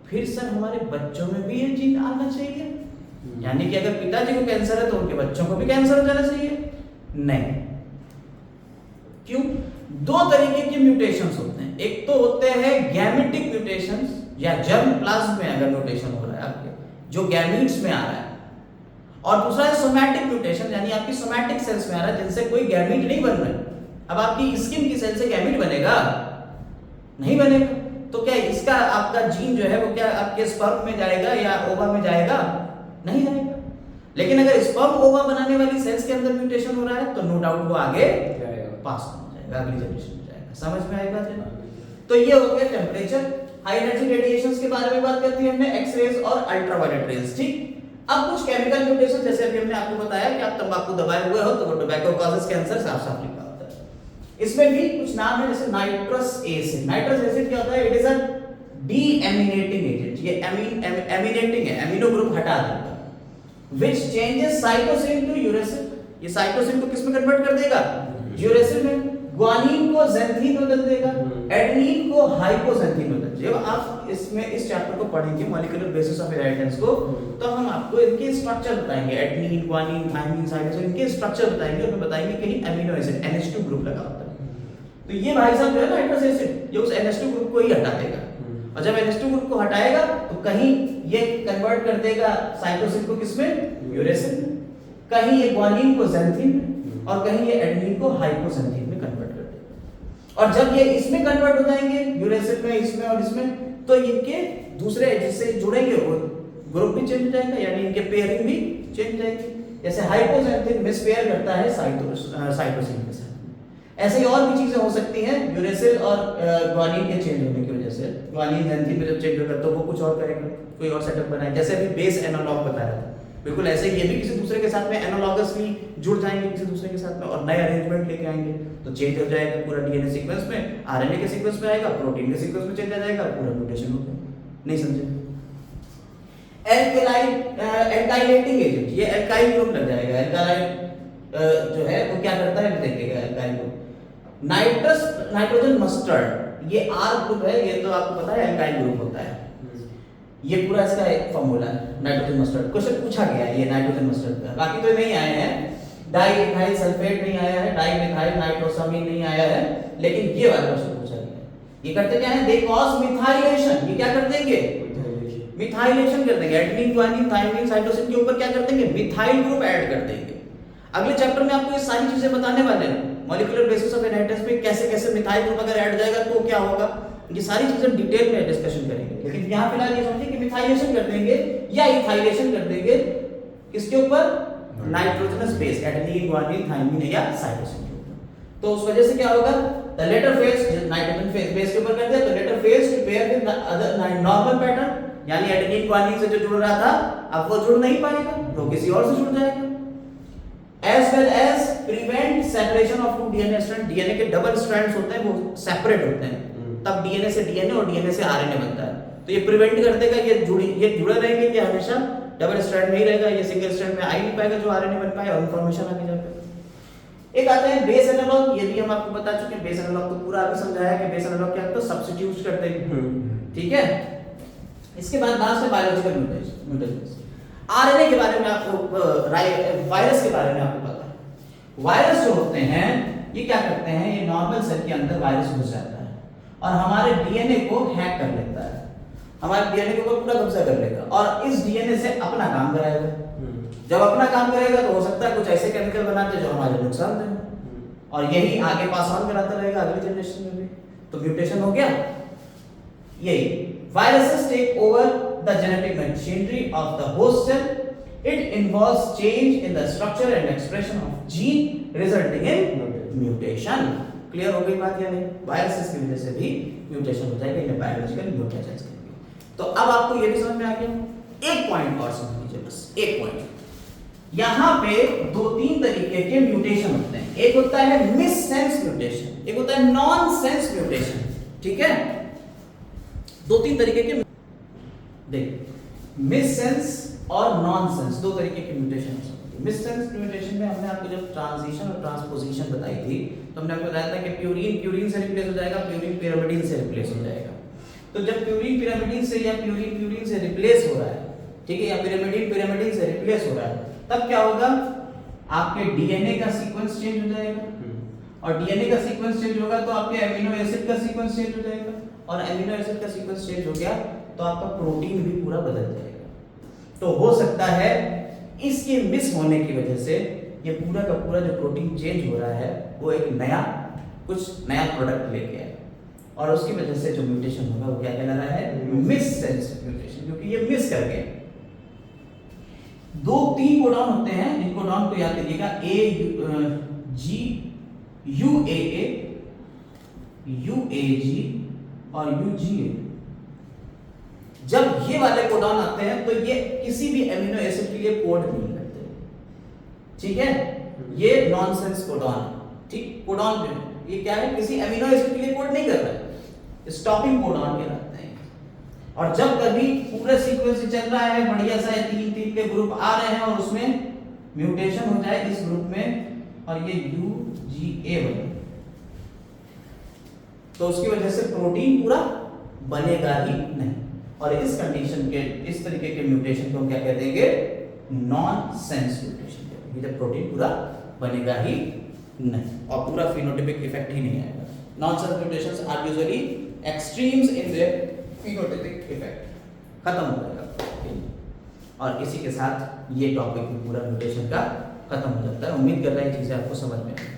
फिर सर हमारे बच्चों में भी ये जीन आना चाहिए, यानी कि अगर पिताजी को कैंसर है तो उनके बच्चों को भी कैंसर हो जाना चाहिए? नहीं। क्यों? 2 तरीके के म्यूटेशंस होते हैं, एक तो होते हैं गैमेटिक म्यूटेशंस, या जर्म प्लाज्म में अगर म्यूटेशन हो रहा है आपके, जो गैमीट्स में आ रहा है, और दूसरा है सोमैटिक म्यूटेशन, यानी आपकी सोमैटिक सेल्स में आ रहा है जिनसे कोई गैमीट नहीं बन रहा है। अब आपकी स्किन की सेल से गैमीट बनेगा? नहीं बनेगा। तो क्या इसका आपका जीन जो है वो क्या आपके स्पर्म में जाएगा या ओवा में जाएगा? नहीं जाएगा। लेकिन अगर स्पर्म ओवा बनाने वाली सेल्स के अंदर म्यूटेशन हो रहा है तो नो डाउट वो आगे पास हो जाएगा, अगली जनरेशन में जाएगा। समझ में आएगा? तो ये हो गया टेम्परेचर, हाई एनर्जी रेडिएशंस के बारे में बात करती है हमने, एक्स रेज और अल्ट्रावायलेट रेज। ठीक, अब कुछ केमिकल म्यूटेशन, जैसे अभी हमने आपको बताया कि आप तंबाकू दबाए हुए हो तो वो टोबैको कॉजेस कैंसर, साफ साफ लिखा होता है। इसमें भी कुछ नाम है, जैसे नाइट्रस एसिड। नाइट्रस एसिड क्या होता है, it is a deaminating agent, ये एमिनेटिंग है, अमीनो ग्रुप हटा देगा, which changes cytosine to uracil. ये साइटोसिन को किस में कन्वर्ट कर देगा, यूरेसिल में। ग्वानिन को ज़ैंथीन में बदल देगा, एडेनिन को हाइपोज़ैंथीन में बदल देगा। जब आप इसमें इस चैप्टर को पढ़ेंगे मॉलिक्यूलर बेसिस ऑफ इनहेरिटेंस को, तो हम आपको इनके स्ट्रक्चर बताएंगे, एडेनिन, ग्वानिन, थाइमिन, साइटोसिन, इनके स्ट्रक्चर बताएंगे और बताएंगे कहीं अमीनो एसिड NH2 ग्रुप लगा होता है। तो ये भाई साहब जो है नाइट्रस एसिड, ये उस NH2 ग्रुप को ही हटा देगा, और जब NH2 ग्रुप को हटाएगा तो कहीं ये कन्वर्ट कर देगा साइटोसिन को किसमें, यूरेसिल में, कहीं ये ग्वानिन को ज़ैंथीन में, और कहीं ये एडेनिन को हाइपोज़ैंथीन में कन्वर्ट कर देगा। और जब ये इसमें कन्वर्ट हो जाएंगे, यूरेसिल में, इसमें और इसमें, तो इनके दूसरे जिससे जुड़ेंगे वो ग्रुप भी चेंज हो जाएगा, यानी इनके पेयरिंग भी चेंज हो जाएगी। जैसे हाइपोज़ैंथीन मिसपेयर करता है साइटोसिन के साथ। ऐसे ही और भी चीजें हो सकती हैं यूरेसिल और ग्वानिन के चेंज होने की वजह से। ग्वानिन ज़ैंथीन में जब चेंज होगा तो वो कुछ और करेगा, कोई और सेटअप बनाए, जैसे अभी बेस एनालॉग बताया था, बिल्कुल ऐसे ही ये भी किसी दूसरे के साथ में एनालॉगसली जुड़ जाएंगे किसी दूसरे के साथ में और नए अरेंजमेंट लेके आएंगे, तो चेंज हो जाएगा पूरा डीएनए सीक्वेंस में, आरएनए के सीक्वेंस में आएगा, प्रोटीन के सीक्वेंस में चेंज आ जाएगा, पूरा म्यूटेशन हो जाएगा। नहीं समझे? एल्काइलेटिंग एजेंट, ये एल्काइल ग्रुप लग जाएगा। एल्काइल जो है वो क्या करता है देखिएगा, एल्काइल ग्रुप नाइट्रोजन मस्टर्ड, ये R ग्रुप है, ये तो आपको पता है एल्काइल ग्रुप होता है। ये पूरा इसका एक फार्मूला है नाइट्रोजन मस्टर्ड, क्वेश्चन पूछा गया है ये नाइट्रोजन मस्टर्ड का, बाकी तो नहीं आए हैं। डाई इथाइल सल्फेट नहीं आया है, डाई मिथाइल नाइट्रोसामीन नहीं आया है, लेकिन ये वाला क्वेश्चन पूछा गया है। ये करते क्या है, दे कॉज मिथाइलेशन, ये क्या कर देंगे, मिथाइलेशन कर देंगे। एडेनिन, ग्वानिन, थाइमिन, साइटोसिन के ऊपर क्या कर देंगे, मिथाइल ग्रुप ऐड कर देंगे। अगले चैप्टर में आपको ये सारी चीजें बताने वाले हैं, मॉलिक्यूलर बेसिस ऑफ इनहेरिटेंस में कैसे कैसे मिथाइल ग्रुप अगर ऐड जाएगा तो क्या होगा, ये सारी चीजें डिटेल में डिस्कशन करेंगे। लेकिन यहाँ फिलहाल ये समझिए कि मिथाइलेशन कर देंगे या इथाइलेशन कर देंगे किसके ऊपर, nitrogenous base, adenine, guanine, thymine या साइटोसिन के ऊपर। तो उस वजह से क्या होगा, the later phase nitrogen base के ऊपर कर दिया तो later phase two pair with other normal pattern, यानी एडेनिन ग्वानिन से जो जुड़ रहा था अब वो जुड़ नहीं पाएगा, तो किसी और से जुड़ जाएगा। As well as prevent separation of two DNA strands, DNA के डबल स्ट्रैंड्स होते हैं वो सेपरेट होते हैं, तब DNA से DNA और DNA से RNA बनता है, तो ये प्रिवेंट कर देगा, ये जुड़े रहेंगे, ये हमेशा डबल स्ट्रैंड नहीं रहेगा, ये सिंगल स्ट्रैंड में आ ही नहीं पाएगा जो RNA बन पाए और इंफॉर्मेशन आगे जाकर। एक आते हैं बेस एनालॉग, ये भी हम आपको बता चुके हैं, बेस एनालॉग तो पूरा अभी समझाया कि बेस एनालॉग क्या होता है, सब्स्टिट्यूट करते हैं, ठीक है। इसके बाद लास्ट है बायोलॉजिकल म्यूटेशंस। आरएनए के बारे में आपको, वायरस के बारे में आपको पता है। वायरस जो होते हैं ये क्या करते हैं, ये नॉर्मल सेल के अंदर वायरस घुस जाता है और हमारे डीएनए को हैक कर लेता है, हमारे डीएनए के ऊपर पूरा कब्जा कर लेगा और इस डीएनए से अपना काम कराएगा। जब अपना काम करेगा तो हो सकता है कुछ ऐसे केमिकल बनाते जो हमारे नुकसान दें और यही आगे पास ऑन कराता रहेगा अगली जनरेशन में भी, तो म्यूटेशन हो गया। यही viruses take over the genetic machinery of the host cell. It involves change in the structure and expression of gene resulting in mutation. Clear हो गई बात या नहीं? वायरसेस की वजह से भी म्यूटेशन हो जाएगा, इन्हें बायोलॉजिकल म्यूटेशंस कहते हैं। तो अब आपको ये भी समझ में आ गया। एक पॉइंट और समझ लीजिए, बस एक पॉइंट। यहाँ पे दो तीन तरीके के म्यूटेशन होते हैं, एक होता है मिस सेंस म्यूटेशन, एक होता है नॉन सेंस म्यूटेशन, ठीक है। दो तीन तरीके के देख, मिस सेंस और नॉन सेंस, दो तरीके के म्यूटेशन हो सकते हैं। मिस सेंस म्यूटेशन में हमने आपको जब ट्रांजिशन और ट्रांसपोजिशन बताई थी तो हमने आपको बताया था कि प्यूरिन से रिप्लेस हो जाएगा, प्यूरिन पिरामिडिन से रिप्लेस हो जाएगा। तो जब प्यूरिन पिरामिडिन से या प्यूरिन से रिप्लेस हो रहा है, ठीक है, या पिरामिडिन से रिप्लेस हो रहा है, तब क्या होगा, आपके डीएनए का सीक्वेंस चेंज हो जाएगा और डीएनए का सीक्वेंस चेंज होगा तो आपके अमीनो एसिड का सीक्वेंस चेंज हो जाएगा और अमीनो एसिड का सीक्वेंस चेंज हो गया तो आपका प्रोटीन भी पूरा बदल जाएगा। तो हो सकता है इसके मिस होने की वजह से ये पूरा का पूरा जो प्रोटीन चेंज हो रहा है वो एक कुछ नया प्रोडक्ट लेके आए और उसकी वजह से जो म्यूटेशन होगा वो क्या कहला रहा है, मिस सेंस म्यूटेशन, क्योंकि ये मिस कर गए। दो तीन कोडॉन होते हैं, इन कोडॉन को याद करिएगा, UAA, UAG और UGA। जब ये वाले कोडॉन आते हैं तो ये किसी भी अमीनो एसिड के लिए कोड नहीं करते, ठीक है, ये नॉनसेंस कोडॉन, ठीक, कोडॉन ये क्या है, किसी अमीनो एसिड के लिए कोड नहीं कर रहा है, स्टॉपिंग कोडॉन कहलाते हैं। और जब कभी पूरा सीक्वेंस चल रहा है बढ़िया सा, तीन तीन के ग्रुप आ रहे हैं और उसमें म्यूटेशन हो जाए इस ग्रुप में और ये UGA बने, तो उसकी वजह से प्रोटीन पूरा बनेगा ही नहीं। और इस कंडीशन के, इस तरीके के म्यूटेशन को हम क्या कह देंगे, नॉनसेंस म्यूटेशन कहते हैं। जब प्रोटीन पूरा बनेगा ही नहीं और पूरा फिनोटाइपिक इफेक्ट ही नहीं आएगा। Nonsense mutations are usually extremes in their phenotypic effect, खत्म हो जाएगा। और इसी के साथ ये टॉपिक पूरा म्यूटेशन का खत्म हो जाता है। उम्मीद कर रहे हैं चीजें आपको समझ में आई।